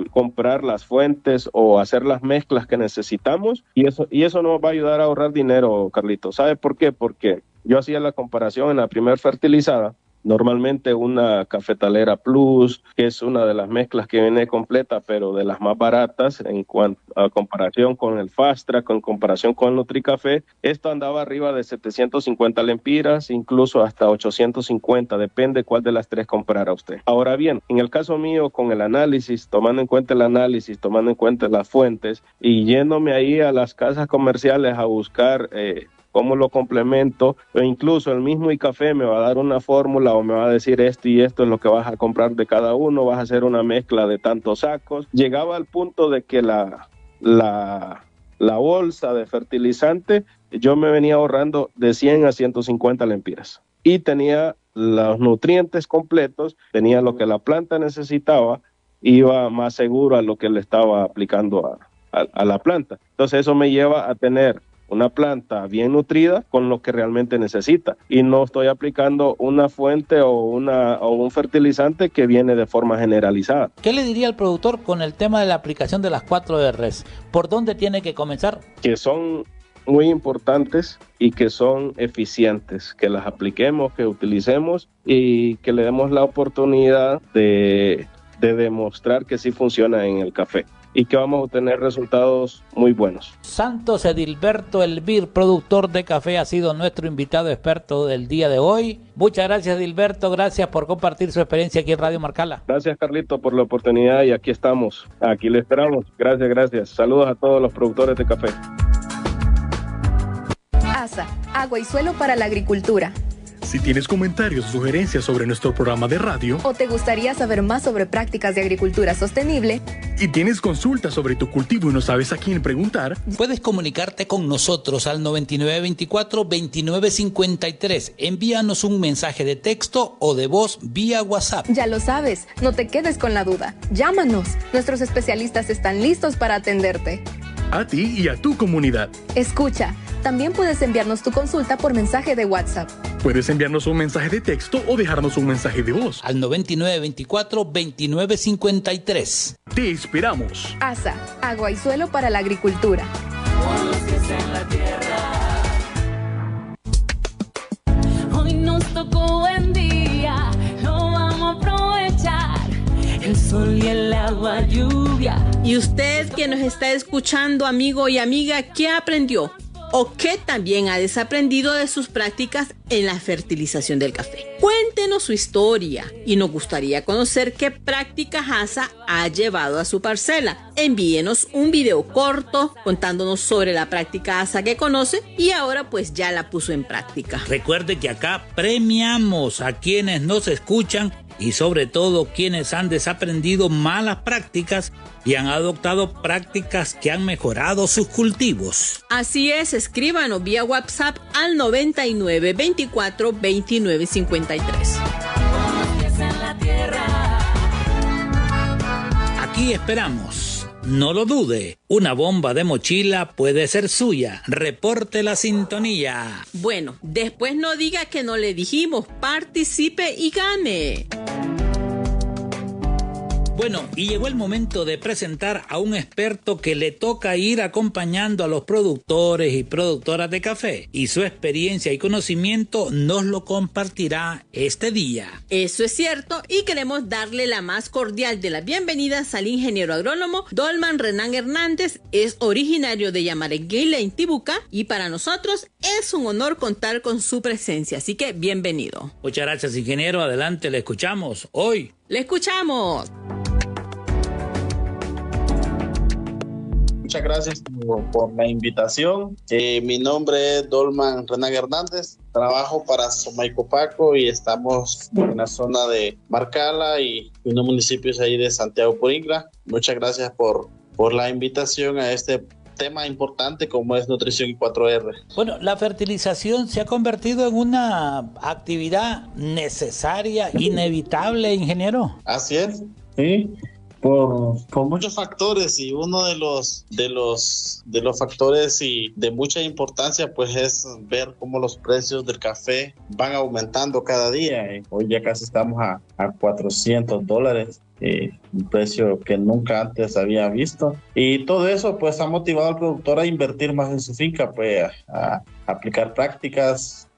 comprar las fuentes o hacer las mezclas que necesitamos, y eso nos va a ayudar a ahorrar dinero, Carlitos. ¿Sabe por qué? Porque yo hacía la comparación en la primer fertilizada. normalmente una cafetalera plus, que es una de las mezclas que viene completa, pero de las más baratas en cuanto a comparación con el Fast Track, en comparación con el NutriCafé. Esto andaba arriba de 750 lempiras, incluso hasta 850, depende cuál de las tres comprara usted. Ahora bien, en el caso mío, con el análisis, tomando en cuenta el análisis, tomando en cuenta las fuentes y yéndome ahí a las casas comerciales a buscar cómo lo complemento, o incluso el mismo iCafé me va a dar una fórmula o me va a decir esto y esto es lo que vas a comprar de cada uno, vas a hacer una mezcla de tantos sacos. Llegaba al punto de que la bolsa de fertilizante yo me venía ahorrando de 100 a 150 lempiras y tenía los nutrientes completos, tenía lo que la planta necesitaba, iba más seguro a lo que le estaba aplicando a la planta. Entonces eso me lleva a tener una planta bien nutrida con lo que realmente necesita y no estoy aplicando una fuente o un fertilizante que viene de forma generalizada. ¿Qué le diría al productor con el tema de la aplicación de las 4 Rs? ¿Por dónde tiene que comenzar? Que son muy importantes y que son eficientes, que las apliquemos, que utilicemos y que le demos la oportunidad de demostrar que sí funciona en el café y que vamos a obtener resultados muy buenos. Santos Edilberto Elvir, productor de café, ha sido nuestro invitado experto del día de hoy. Muchas gracias, Edilberto, gracias por compartir su experiencia aquí en Radio Marcala. Gracias, Carlito, por la oportunidad y aquí estamos, aquí le esperamos. Gracias. Saludos a todos los productores de café. ASA, agua y suelo para la agricultura. Si tienes comentarios o sugerencias sobre nuestro programa de radio, o te gustaría saber más sobre prácticas de agricultura sostenible, y tienes consultas sobre tu cultivo y no sabes a quién preguntar, puedes comunicarte con nosotros al 9924-2953. Envíanos un mensaje de texto o de voz vía WhatsApp. Ya lo sabes, no te quedes con la duda. Llámanos, nuestros especialistas están listos para atenderte. A ti y a tu comunidad. Escucha, también puedes enviarnos tu consulta por mensaje de WhatsApp. Puedes enviarnos un mensaje de texto o dejarnos un mensaje de voz. Al 9924-2953. Te esperamos. ASA, agua y suelo para la agricultura. Con los pies en la tierra. Hoy nos tocó buen día, lo vamos a aprovechar. El sol y el agua, lluvia. Y usted que nos está escuchando, amigo y amiga, ¿qué aprendió? ¿O qué también ha desaprendido de sus prácticas en la fertilización del café? Cuéntenos su historia y nos gustaría conocer qué prácticas ASA ha llevado a su parcela. Envíenos un video corto contándonos sobre la práctica ASA que conoce y ahora pues ya la puso en práctica. Recuerde que acá premiamos a quienes nos escuchan y sobre todo quienes han desaprendido malas prácticas y han adoptado prácticas que han mejorado sus cultivos. Así es, escríbanos vía WhatsApp al 99 24 29 53. Aquí esperamos. No lo dude, una bomba de mochila puede ser suya. Reporte la sintonía. Bueno, después no diga que no le dijimos, participe y gane. Bueno, y llegó el momento de presentar a un experto que le toca ir acompañando a los productores y productoras de café, y su experiencia y conocimiento nos lo compartirá este día. Eso es cierto, y queremos darle la más cordial de las bienvenidas al ingeniero agrónomo Dolman Renan Hernández. Es originario de Yamarenguila, en Tibucá, y para nosotros es un honor contar con su presencia, así que bienvenido. Muchas gracias, ingeniero. Adelante, le escuchamos. Hoy le escuchamos. Muchas gracias por la invitación. Mi nombre es Dolman Renan Hernández. Trabajo para Somaicopaco y estamos en la zona de Marcala y unos municipios ahí de Santiago Poringla. Muchas gracias por la invitación a este tema importante como es nutrición y 4R. Bueno, la fertilización se ha convertido en una actividad necesaria, inevitable, ingeniero. Así es, sí. Por muchos factores, y uno de los factores y de mucha importancia pues es ver cómo los precios del café van aumentando cada día. Hoy ya casi estamos a $400, un precio que nunca antes había visto, y todo eso pues ha motivado al productor a invertir más en su finca, pues a aplicar prácticas,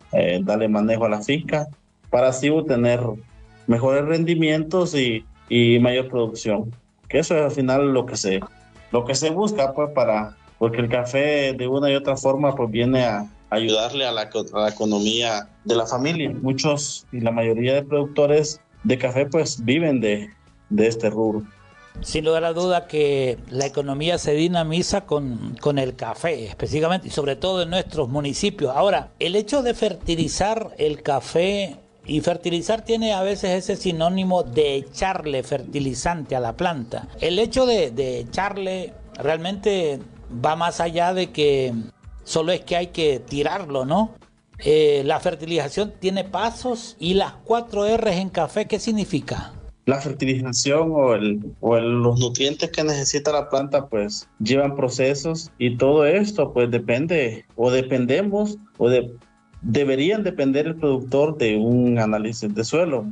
darle manejo a la finca para así obtener mejores rendimientos y mayor producción. Que eso es al final lo que se busca, pues, porque el café de una y otra forma pues viene a ayudarle a la economía de la familia. Muchos y la mayoría de productores de café pues viven de este rubro. Sin lugar a duda que la economía se dinamiza con el café, específicamente y sobre todo en nuestros municipios. Ahora, el hecho de fertilizar el café, y fertilizar tiene a veces ese sinónimo de echarle fertilizante a la planta. El hecho de echarle realmente va más allá de que solo es que hay que tirarlo, ¿no? La fertilización tiene pasos, y las 4 R's en café, ¿qué significa? La fertilización los nutrientes que necesita la planta pues llevan procesos, y todo esto pues deberían depender el productor de un análisis de suelo.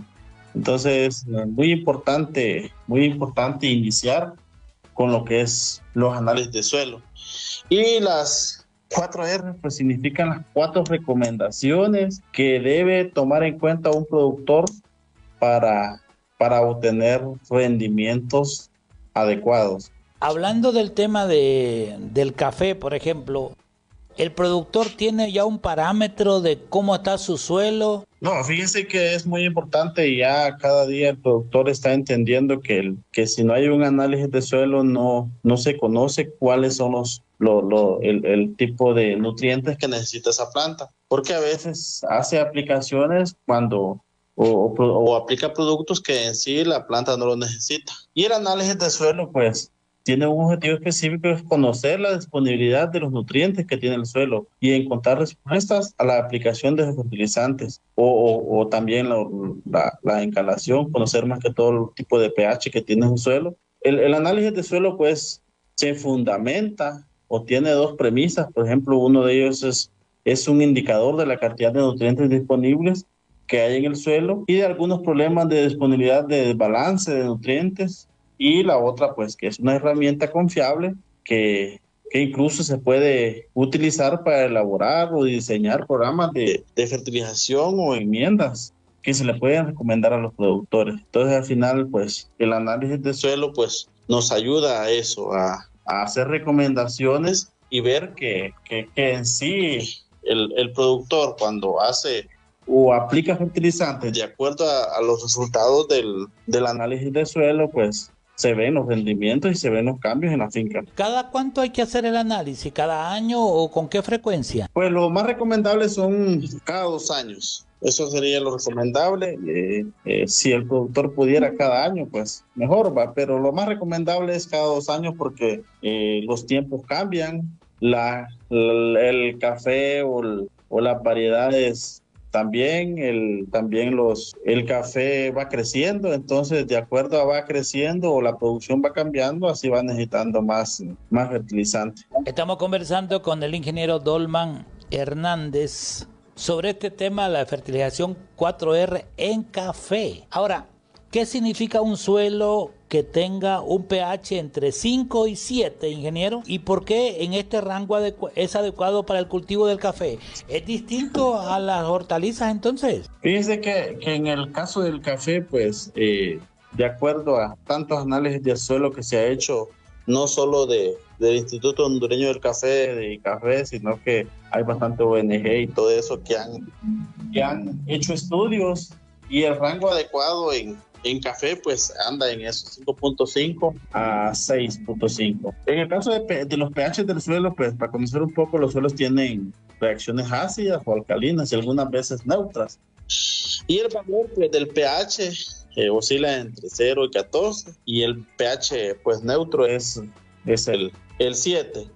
Entonces, muy importante iniciar con lo que es los análisis de suelo. Y las 4 R pues significan las 4 recomendaciones que debe tomar en cuenta un productor para obtener rendimientos adecuados. Hablando del tema del café, por ejemplo, ¿el productor tiene ya un parámetro de cómo está su suelo? No, fíjense que es muy importante, y ya cada día el productor está entendiendo que si no hay un análisis de suelo no se conoce cuáles son el tipo de nutrientes que necesita esa planta, porque a veces hace aplicaciones o aplica productos que en sí la planta no lo necesita. Y el análisis de suelo pues tiene un objetivo específico, es conocer la disponibilidad de los nutrientes que tiene el suelo y encontrar respuestas a la aplicación de fertilizantes o también la encalación, conocer más que todo el tipo de pH que tiene el suelo. El análisis de suelo pues se fundamenta o tiene 2 premisas. Por ejemplo, uno de ellos es un indicador de la cantidad de nutrientes disponibles que hay en el suelo y de algunos problemas de disponibilidad de desbalance de nutrientes. Y la otra, pues, que es una herramienta confiable que incluso se puede utilizar para elaborar o diseñar programas de fertilización o enmiendas que se le pueden recomendar a los productores. Entonces, al final, pues, el análisis de suelo, pues, nos ayuda a eso, a hacer recomendaciones y ver que en sí el productor, cuando hace o aplica fertilizantes de acuerdo a los resultados del análisis de suelo, pues se ven los rendimientos y se ven los cambios en la finca. ¿Cada cuánto hay que hacer el análisis? ¿Cada año o con qué frecuencia? Pues lo más recomendable son cada 2 años. Eso sería lo recomendable. Si el productor pudiera cada año, pues mejor va. Pero lo más recomendable es cada 2 años porque los tiempos cambian. El café o las variedades también, el café va creciendo, entonces de acuerdo a va creciendo o la producción va cambiando, así va necesitando más fertilizante. Estamos conversando con el ingeniero Dolman Hernández sobre este tema, la fertilización 4R en café. Ahora, ¿qué significa un suelo que tenga un pH entre 5 y 7, ingeniero? ¿Y por qué en este rango es adecuado para el cultivo del café? ¿Es distinto a las hortalizas entonces? Fíjese que en el caso del café, pues, de acuerdo a tantos análisis de suelo que se ha hecho, no solo del Instituto Hondureño del Café, sino que hay bastante ONG y todo eso que han hecho estudios, y el rango adecuado en café pues anda en eso, 5.5 a 6.5. En el caso de los pH del suelo, pues para conocer un poco, los suelos tienen reacciones ácidas o alcalinas y algunas veces neutras. Y el valor pues, del pH oscila entre 0 y 14, y el pH pues neutro es el 7.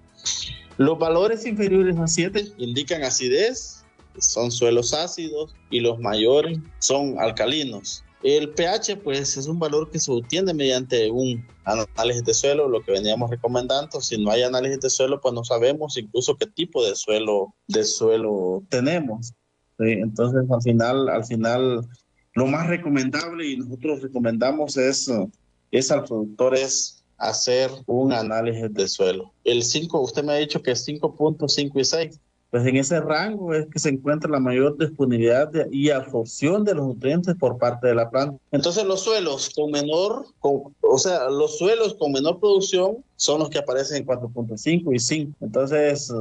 Los valores inferiores a 7 indican acidez, son suelos ácidos, y los mayores son alcalinos. El pH pues es un valor que se obtiene mediante un análisis de suelo, lo que veníamos recomendando. Si no hay análisis de suelo, pues no sabemos incluso qué tipo de suelo tenemos. ¿Sí? Entonces al final lo más recomendable, y nosotros recomendamos es al productor es hacer un análisis de suelo. El 5, usted me ha dicho que es 5.5 y 6. pues en ese rango es que se encuentra la mayor disponibilidad y absorción de los nutrientes por parte de la planta. Entonces los suelos los suelos con menor producción son los que aparecen en 4.5 y 5. Entonces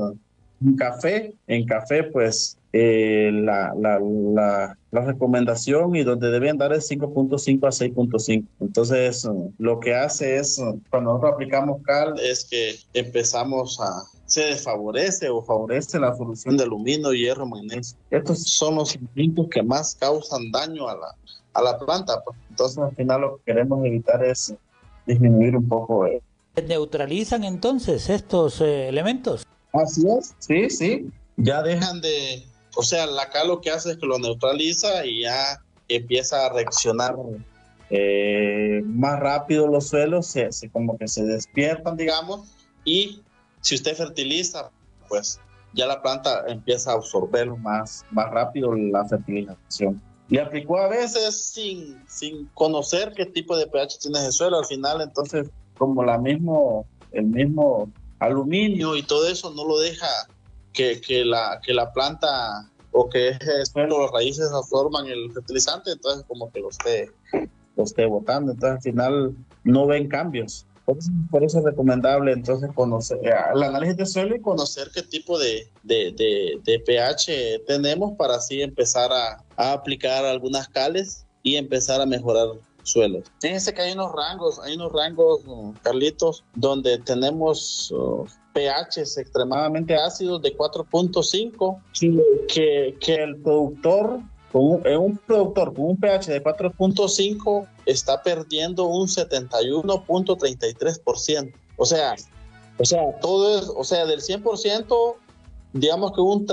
en café pues la recomendación y donde deben dar es 5.5 a 6.5. Entonces lo que hace es, cuando nosotros aplicamos cal, es que se desfavorece o favorece la solución de aluminio, hierro, magnesio. Estos son los elementos que más causan daño a la planta. Pues. Entonces al final lo que queremos evitar es disminuir un poco. ¿Neutralizan entonces estos elementos? Así es, sí. Ya dejan de... O sea, la cal lo que hace es que lo neutraliza y ya empieza a reaccionar más rápido los suelos, como que se despiertan, digamos, y si usted fertiliza, pues ya la planta empieza a absorber más rápido la fertilización. Le aplicó a veces sin conocer qué tipo de pH tiene ese suelo, al final entonces como el mismo aluminio y todo eso no lo deja que la planta o que ese suelo, las raíces absorban el fertilizante, entonces como que lo esté botando, entonces al final no ven cambios. Por eso es recomendable entonces conocer el análisis de suelo y conocer qué tipo de pH tenemos para así empezar a aplicar algunas cales y empezar a mejorar suelos. Fíjense que hay unos rangos, Carlitos, donde tenemos pHs extremadamente ácidos de 4.5 que el productor, un productor con un pH de 4.5 está perdiendo un 71.33%. O sea, todo es, del 100%, digamos que un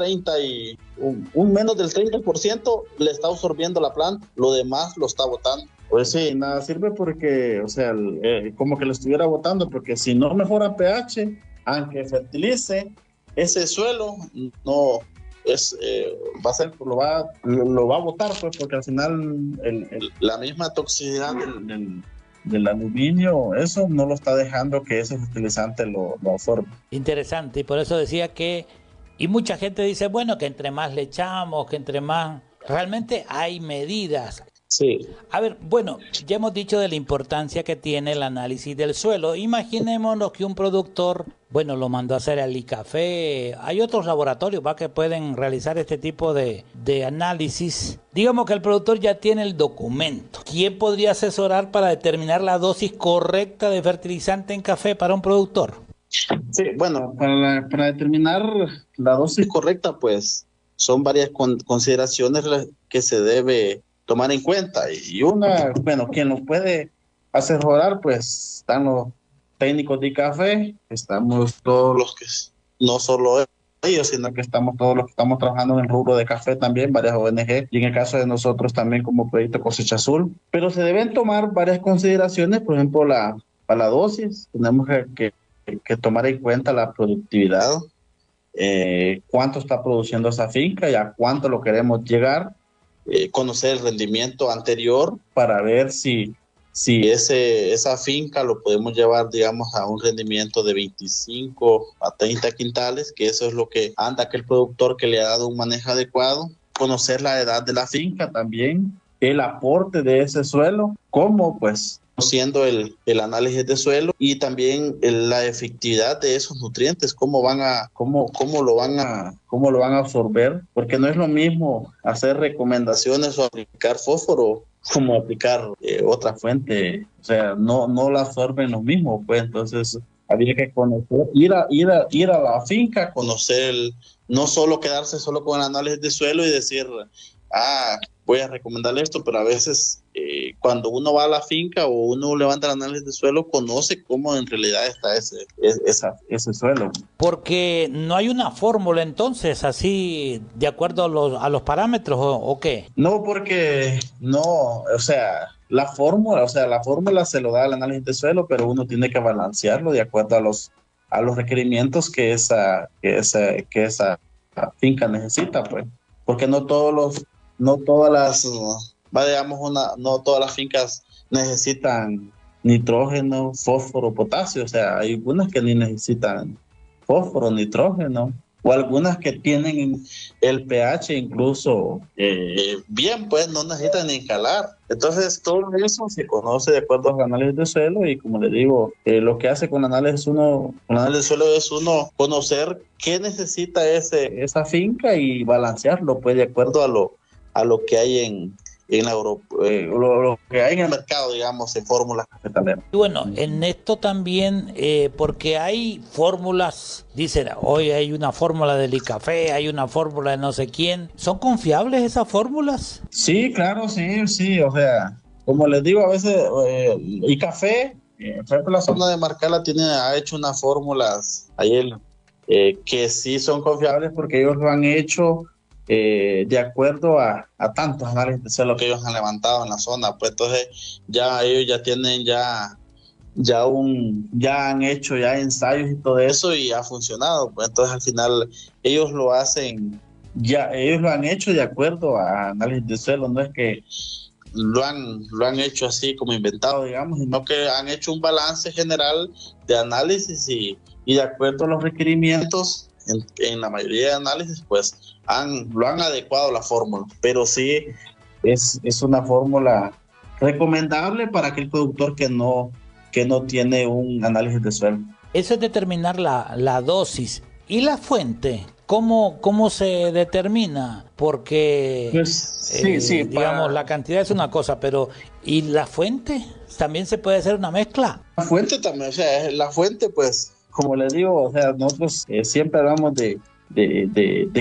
menos del 30% le está absorbiendo la planta, lo demás lo está botando. Pues sí, nada sirve porque, como que lo estuviera botando, porque si no mejora pH, aunque fertilice, ese suelo no es lo va a botar, pues, porque al final la misma toxicidad del aluminio, eso no lo está dejando que ese fertilizante lo absorba. Interesante, y por eso decía y mucha gente dice, bueno, que entre más le echamos, que entre más... Realmente hay medidas. Sí. A ver, bueno, ya hemos dicho de la importancia que tiene el análisis del suelo. Imaginémonos que un productor, lo mandó a hacer al ICAFE. Hay otros laboratorios que pueden realizar este tipo de análisis. Digamos que el productor ya tiene el documento. ¿Quién podría asesorar para determinar la dosis correcta de fertilizante en café para un productor? Sí, para determinar la dosis correcta, pues son varias consideraciones que se debe tomar en cuenta, y una, quien nos puede asesorar, pues están los técnicos de café, estamos todos los que, no solo ellos, sino que estamos todos los que estamos trabajando en el rubro de café también, varias ONG, y en el caso de nosotros también como Proyecto Cosecha Azul, pero se deben tomar varias consideraciones, por ejemplo, para la dosis, tenemos que tomar en cuenta la productividad, cuánto está produciendo esa finca y a cuánto lo queremos llegar, conocer el rendimiento anterior para ver si esa finca lo podemos llevar, digamos, a un rendimiento de 25 a 30 quintales, que eso es lo que anda aquel productor que le ha dado un manejo adecuado. Conocer la edad de la finca también, el aporte de ese suelo, cómo pues haciendo el análisis de suelo y también la efectividad de esos nutrientes, cómo lo van a absorber, porque no es lo mismo hacer recomendaciones o aplicar fósforo como aplicar otra fuente, no la absorben lo mismo, pues entonces había que conocer, ir a la finca, conocer, no solo quedarse solo con el análisis de suelo y decir, voy a recomendarle esto, pero a veces cuando uno va a la finca o uno levanta el análisis de suelo, conoce cómo en realidad está ese suelo. Porque no hay una fórmula entonces, así, de acuerdo a los parámetros, ¿o qué? No, porque no, la fórmula se lo da el análisis de suelo, pero uno tiene que balancearlo de acuerdo a los requerimientos que esa finca necesita, pues, porque no todas las fincas necesitan nitrógeno, fósforo, potasio, hay algunas que ni necesitan fósforo, nitrógeno, o algunas que tienen el pH incluso bien, pues no necesitan ni calar. Entonces todo eso se conoce de acuerdo al análisis de suelo, y como le digo, lo que hace con el análisis de suelo es uno conocer qué necesita esa finca y balancearlo pues de acuerdo a lo que hay en lo que hay en el mercado, digamos, en fórmulas cafetaleras. Y bueno, en esto también, porque hay fórmulas, dicen, hoy hay una fórmula del ICAFE, hay una fórmula de no sé quién. ¿Son confiables esas fórmulas? Sí, claro, sí, o sea, como les digo, a veces ICAFE, por ejemplo, la zona de Marcala ha hecho unas fórmulas ayer que sí son confiables porque ellos lo han hecho de acuerdo a tantos análisis de suelo que ellos han levantado en la zona, pues entonces ya ellos ya tienen ya han hecho ya ensayos y todo eso y ha funcionado, pues entonces al final ellos lo han hecho de acuerdo a análisis de suelo, no es que lo han hecho así como inventado, digamos, sino que han hecho un balance general de análisis y de acuerdo a los requerimientos en la mayoría de análisis, pues lo han adecuado la fórmula, pero sí es una fórmula recomendable para aquel productor que no tiene un análisis de suelo. Eso es determinar la dosis. ¿Y la fuente? ¿Cómo se determina? Porque, pues, digamos, la cantidad es una cosa, pero ¿y la fuente? ¿También se puede hacer una mezcla? La fuente también, o sea, la fuente, pues, como les digo, o sea, nosotros siempre hablamos de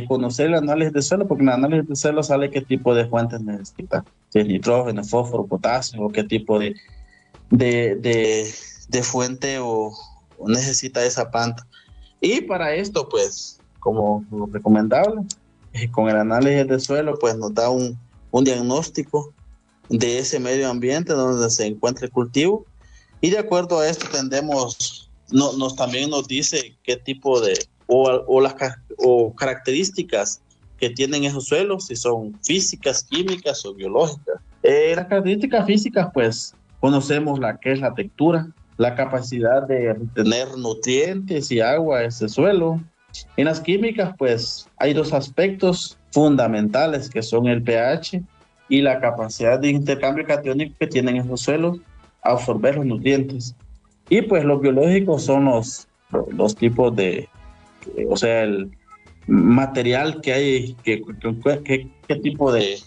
conocer el análisis de suelo, porque en el análisis de suelo sale qué tipo de fuentes necesita, si es nitrógeno, fósforo, potasio, o qué tipo de fuente o necesita esa planta. Y para esto, pues, como recomendable, con el análisis de suelo, pues nos da un diagnóstico de ese medio ambiente donde se encuentra el cultivo, y de acuerdo a esto también nos dice qué tipo de o características que tienen esos suelos, si son físicas, químicas o biológicas. Las características físicas, pues conocemos que es la textura, la capacidad de retener nutrientes y agua a ese suelo. En las químicas, pues hay dos aspectos fundamentales que son el pH y la capacidad de intercambio catiónico que tienen esos suelos a absorber los nutrientes. Y pues los biológicos son los tipos o sea, el material que hay, qué tipo de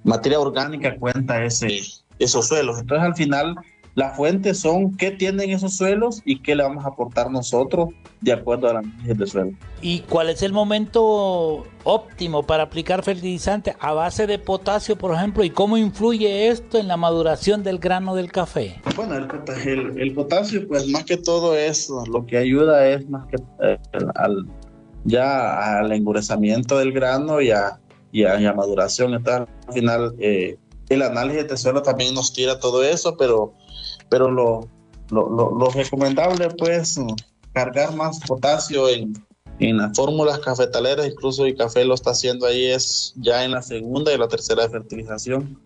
materia orgánica cuenta esos suelos. Entonces al final la fuente son qué tienen esos suelos y qué le vamos a aportar nosotros de acuerdo al análisis de suelo. ¿Y cuál es el momento óptimo para aplicar fertilizante a base de potasio, por ejemplo? ¿Y cómo influye esto en la maduración del grano del café? Bueno, el potasio, pues más que todo lo que ayuda es más que al endurecimiento del grano y a maduración. Entonces, al final, el análisis de suelo también nos tira todo eso, pero lo recomendable, pues, cargar más potasio en las fórmulas cafetaleras, incluso el café lo está haciendo ahí, es ya en la segunda y la tercera fertilización.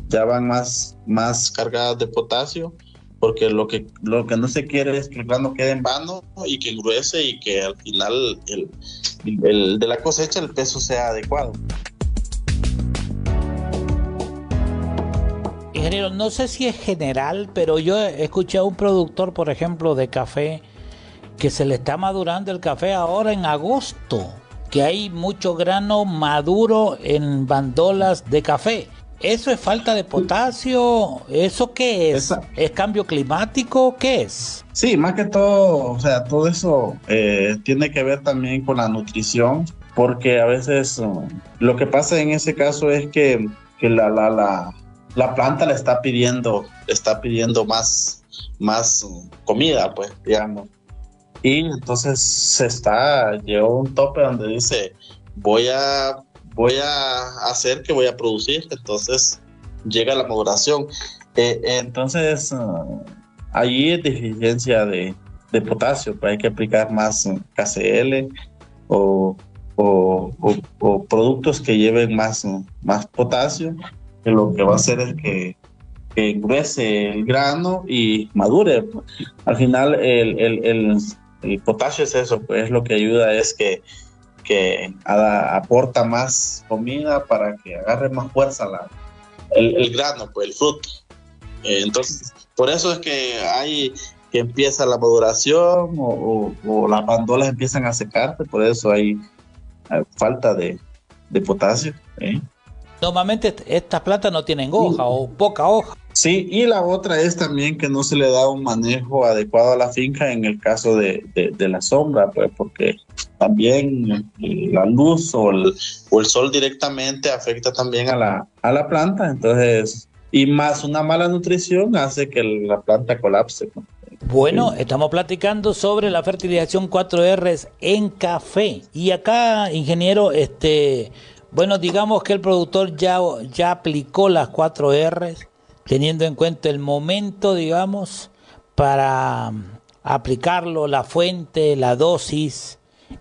Ya van más cargadas de potasio, porque lo que no se quiere es que el grano quede en vano y que engruese y que al final el de la cosecha el peso sea adecuado. Ingeniero, no sé si es general, pero yo escuché a un productor, por ejemplo, de café, que se le está madurando el café ahora en agosto, que hay mucho grano maduro en bandolas de café. ¿Eso es falta de potasio? ¿Eso qué es? ¿Es cambio climático? ¿Qué es? Sí, más que todo, o sea, todo eso tiene que ver también con la nutrición, porque a veces lo que pasa en ese caso es que la planta le está pidiendo más comida, pues, digamos. Y entonces llegó a un tope donde dice, voy a hacer que voy a producir, entonces llega la maduración. Entonces, allí es deficiencia de potasio, pues hay que aplicar más KCl o productos que lleven más potasio, que lo que va a hacer es que engruese el grano y madure. Al final el potasio es eso, pues es lo que ayuda, es que aporta más comida para que agarre más fuerza el grano, pues el fruto. Entonces, por eso es que empieza la maduración o las bandolas empiezan a secarse, por eso hay falta de potasio. Normalmente estas plantas no tienen hoja o poca hoja. Sí, y la otra es también que no se le da un manejo adecuado a la finca en el caso de la sombra, pues porque también la luz o el sol directamente afecta también a la planta, entonces, y más una mala nutrición hace que la planta colapse, ¿no? Bueno, estamos platicando sobre la fertilización 4R en café. Y acá, ingeniero, bueno, digamos que el productor ya aplicó las 4R, teniendo en cuenta el momento, digamos, para aplicarlo, la fuente, la dosis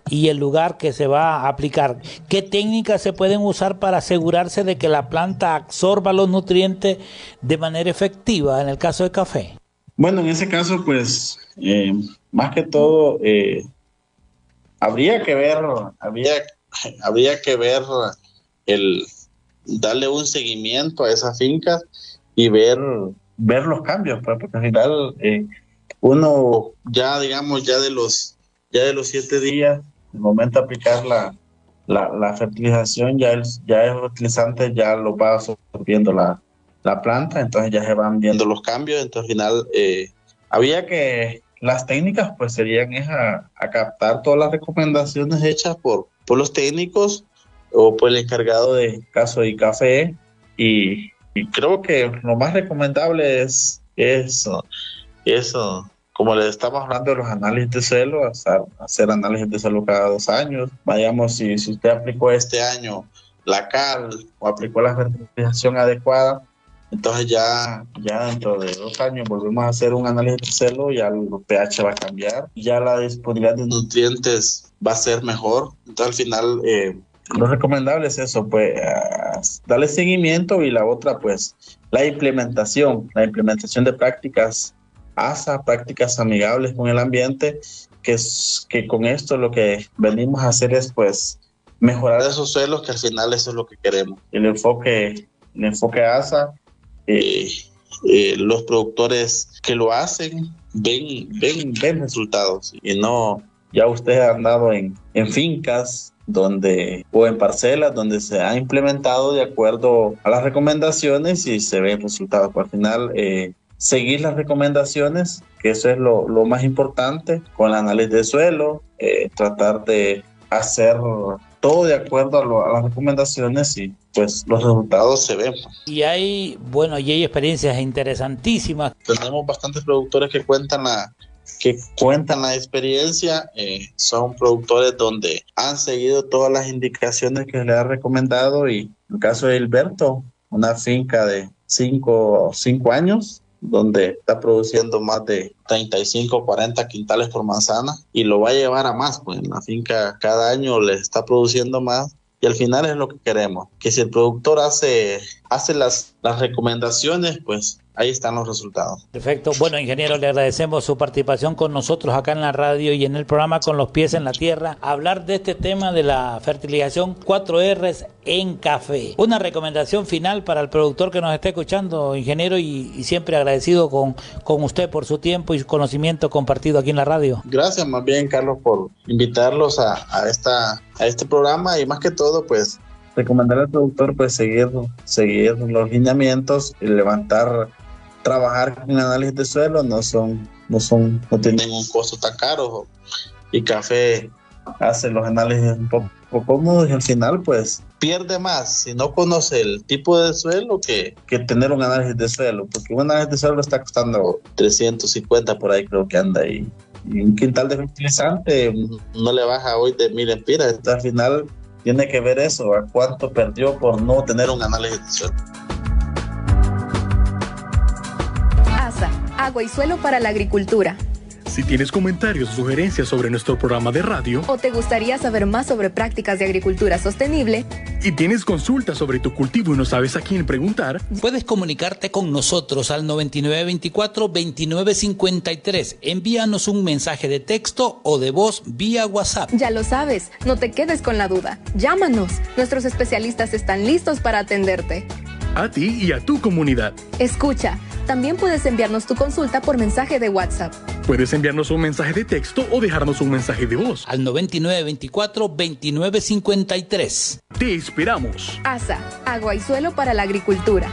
y el lugar que se va a aplicar. ¿Qué técnicas se pueden usar para asegurarse de que la planta absorba los nutrientes de manera efectiva en el caso del café? Bueno, en ese caso, pues, más que todo, habría que ver darle un seguimiento a esas fincas y ver los cambios, pues, porque al final uno ya, digamos, ya de los 7 días, el momento de aplicar la fertilización, ya el fertilizante ya lo va absorbiendo la planta, entonces ya se van viendo los cambios, entonces al final había que, las técnicas pues serían a captar todas las recomendaciones hechas por los técnicos o por el encargado de caso de café, y creo que lo más recomendable es eso, como les estamos hablando de los análisis de suelo, hacer análisis de suelo cada 2 años. Vayamos, si usted aplicó este año la cal o aplicó la fertilización adecuada, entonces ya dentro de 2 años volvemos a hacer un análisis de suelo, ya el pH va a cambiar, ya la disponibilidad de nutrientes va a ser mejor. Entonces al final lo recomendable es eso, pues darle seguimiento, y la otra pues la implementación de prácticas ASA, prácticas amigables con el ambiente, que con esto lo que venimos a hacer es pues mejorar esos suelos, que al final eso es lo que queremos. El enfoque ASA, los productores que lo hacen ven resultados, y no, ya ustedes han andado en fincas o en parcelas donde se ha implementado de acuerdo a las recomendaciones y se ven resultados. Al final seguir las recomendaciones, que eso es lo más importante, con el análisis de suelo, tratar de hacer todo de acuerdo a las recomendaciones, y pues los resultados se ven. Y hay experiencias interesantísimas. Tenemos bastantes productores que cuentan la experiencia, son productores donde han seguido todas las indicaciones que se les ha recomendado, y en el caso de Hilberto, una finca de 5 años, donde está produciendo más de 35, 40 quintales por manzana, y lo va a llevar a más, pues en la finca cada año le está produciendo más, y al final es lo que queremos, que si el productor hace las recomendaciones, pues ahí están los resultados. Perfecto. Bueno, ingeniero, le agradecemos su participación con nosotros acá en la radio y en el programa Con los Pies en la Tierra, hablar de este tema de la fertilización 4R en café. Una recomendación final para el productor que nos esté escuchando, ingeniero, y siempre agradecido con usted por su tiempo y su conocimiento compartido aquí en la radio. Gracias más bien, Carlos, por invitarlos a este programa, y más que todo, pues recomendar al productor pues seguir los lineamientos y trabajar con análisis de suelo, no tienen un costo tan caro, y café hace los análisis un poco cómodos, y al final pues pierde más si no conoce el tipo de suelo que tener un análisis de suelo, porque un análisis de suelo está costando 350 por ahí, creo que anda ahí, y un quintal de fertilizante no le baja hoy de 1,000 empiras. Entonces al final tiene que ver eso, a cuánto perdió por no tener un análisis de suelo. ASA, agua y suelo para la agricultura. Si tienes comentarios o sugerencias sobre nuestro programa de radio, ¿O te gustaría saber más sobre prácticas de agricultura sostenible? y tienes consultas sobre tu cultivo y no sabes a quién preguntar, Puedes comunicarte con nosotros al 9924-2953. Envíanos un mensaje de texto o de voz vía WhatsApp. Ya lo sabes, no te quedes con la duda. Llámanos, nuestros especialistas están listos para atenderte. a ti y a tu comunidad. Escucha, también puedes enviarnos tu consulta por mensaje de WhatsApp. Puedes enviarnos un mensaje de texto o dejarnos un mensaje de voz. Al 9924-2953. Te esperamos. ASA, Agua y Suelo para la Agricultura.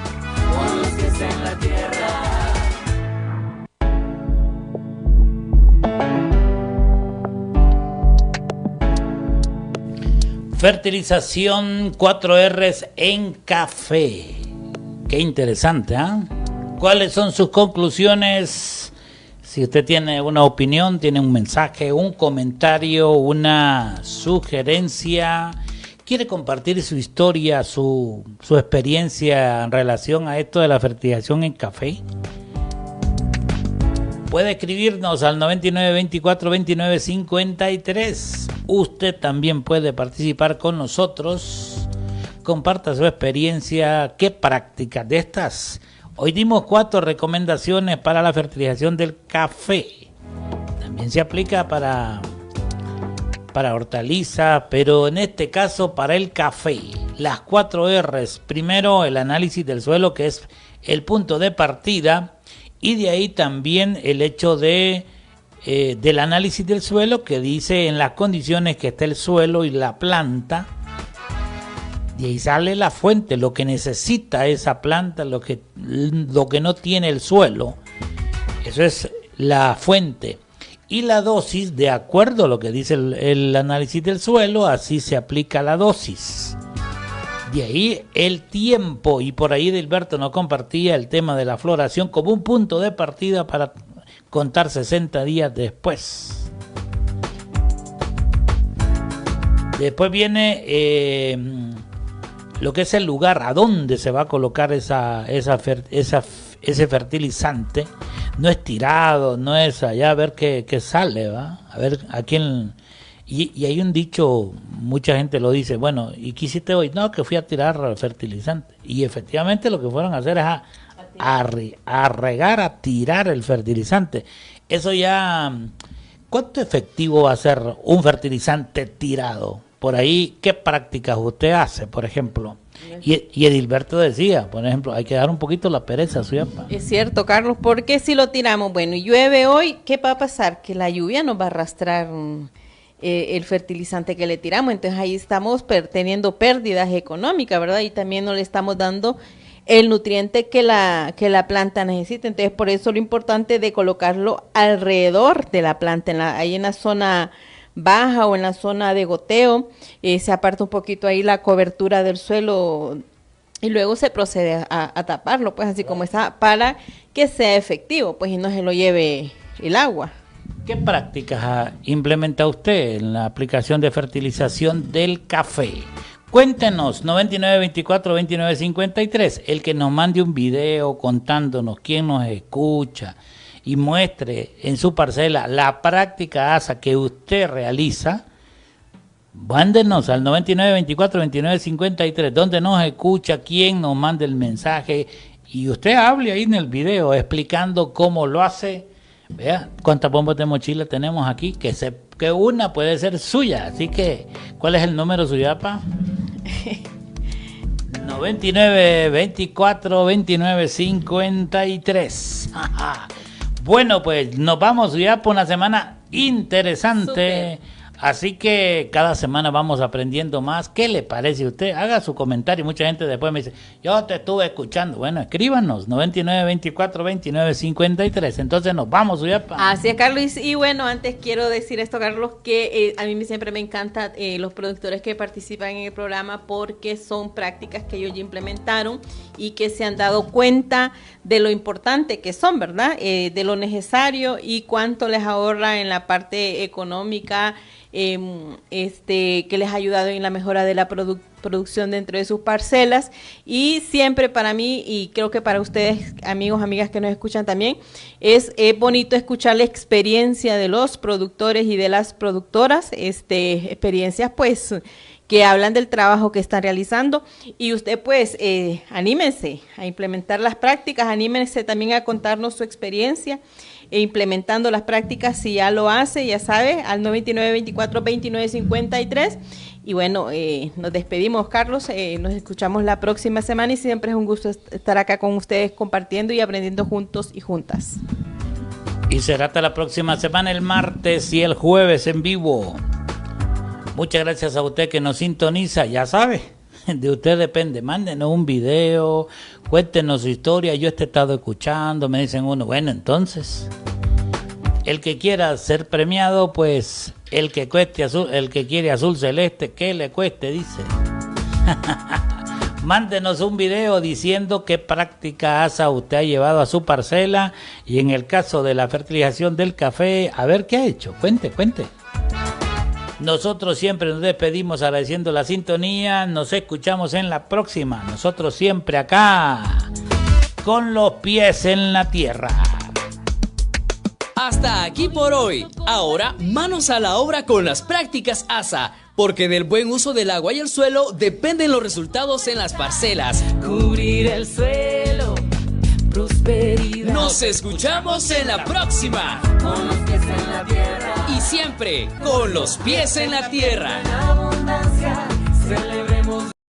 Fertilización 4Rs en café. Qué interesante, ¿ah? ¿Cuáles son sus conclusiones? Si usted tiene una opinión, tiene un mensaje, un comentario, una sugerencia, quiere compartir su historia, su experiencia en relación a esto de la fertilización en café, puede escribirnos al 9924-2953. Usted también puede participar con nosotros. Comparta su experiencia. ¿Qué prácticas de estas? Hoy dimos 4 recomendaciones para la fertilización del café. También se aplica para hortalizas, pero en este caso para el café. Las 4 R's. Primero, el análisis del suelo, que es el punto de partida. Y de ahí también el hecho del análisis del suelo, que dice en las condiciones que está el suelo y la planta. Y ahí sale la fuente, lo que necesita esa planta, lo que no tiene el suelo. Eso es la fuente. Y la dosis, de acuerdo a lo que dice el análisis del suelo, así se aplica la dosis. De ahí el tiempo, y por ahí Edilberto nos compartía el tema de la floración como un punto de partida para contar 60 días después. Después viene lo que es el lugar a donde se va a colocar ese fertilizante. No es tirado, no es allá a ver qué sale, ¿va? A ver a quién... Y hay un dicho, mucha gente lo dice, bueno, ¿y qué hiciste hoy? No, que fui a tirar fertilizante. Y efectivamente lo que fueron a hacer es a regar, a tirar el fertilizante. Eso ya, ¿cuánto efectivo va a ser un fertilizante tirado? Por ahí, ¿qué prácticas usted hace, por ejemplo? Y Edilberto decía, por ejemplo, hay que dar un poquito la pereza, Suyapa. Es cierto, Carlos, porque si lo tiramos, bueno, y llueve hoy, ¿qué va a pasar? Que la lluvia nos va a arrastrar el fertilizante que le tiramos, entonces ahí estamos teniendo pérdidas económicas, ¿verdad? Y también no le estamos dando el nutriente que la planta necesita. Entonces por eso lo importante de colocarlo alrededor de la planta, ahí en la zona baja o en la zona de goteo, se aparta un poquito ahí la cobertura del suelo y luego se procede a taparlo, pues así como está, para que sea efectivo, pues y no se lo lleve el agua. ¿Qué prácticas implementa usted en la aplicación de fertilización del café? Cuéntenos, 9924-2953, el que nos mande un video contándonos quién nos escucha y muestre en su parcela la práctica ASA que usted realiza. Mándenos al 9924-2953, donde nos escucha, quién nos manda el mensaje y usted hable ahí en el video explicando cómo lo hace. Vea cuántas bombas de mochila tenemos aquí, que una puede ser suya. Así que, ¿cuál es el número suyo, pa? 9924-2953. Bueno, pues nos vamos ya por una semana interesante. Super. Así que cada semana vamos aprendiendo más. ¿Qué le parece a usted? Haga su comentario. Mucha gente después me dice, yo te estuve escuchando. Bueno, escríbanos, 9924-2953. Entonces nos vamos, Uyapa. Así es, Carlos. Y bueno, antes quiero decir esto, Carlos, que a mí siempre me encantan los productores que participan en el programa porque son prácticas que ellos ya implementaron y que se han dado cuenta de lo importante que son, ¿verdad? De lo necesario y cuánto les ahorra en la parte económica, que les ha ayudado en la mejora de la producción dentro de sus parcelas. Y siempre para mí, y creo que para ustedes, amigos, amigas que nos escuchan también, es bonito escuchar la experiencia de los productores y de las productoras, experiencias pues que hablan del trabajo que están realizando, y usted pues anímense a implementar las prácticas, anímense también a contarnos su experiencia implementando las prácticas. Si ya lo hace, ya sabe, al 9924-2953. Y bueno, nos despedimos, Carlos, nos escuchamos la próxima semana y siempre es un gusto estar acá con ustedes compartiendo y aprendiendo juntos y juntas. Y será hasta la próxima semana, el martes y el jueves en vivo. Muchas gracias a usted que nos sintoniza, ya sabe, de usted depende, mándenos un video, cuéntenos su historia, yo he estado escuchando, me dicen uno, bueno, entonces, el que quiera ser premiado, pues, el que quiere azul celeste, que le cueste, dice. Mándenos un video diciendo qué práctica ASA usted ha llevado a su parcela, y en el caso de la fertilización del café, a ver qué ha hecho, cuente. Nosotros siempre nos despedimos agradeciendo la sintonía. Nos escuchamos en la próxima. Nosotros siempre acá, con los pies en la tierra. Hasta aquí por hoy. Ahora, manos a la obra con las prácticas ASA, porque del buen uso del agua y el suelo dependen los resultados en las parcelas. Cubrir el suelo, prosperidad. Nos escuchamos en la próxima. Con los pies en la tierra. Y siempre con los pies en la tierra.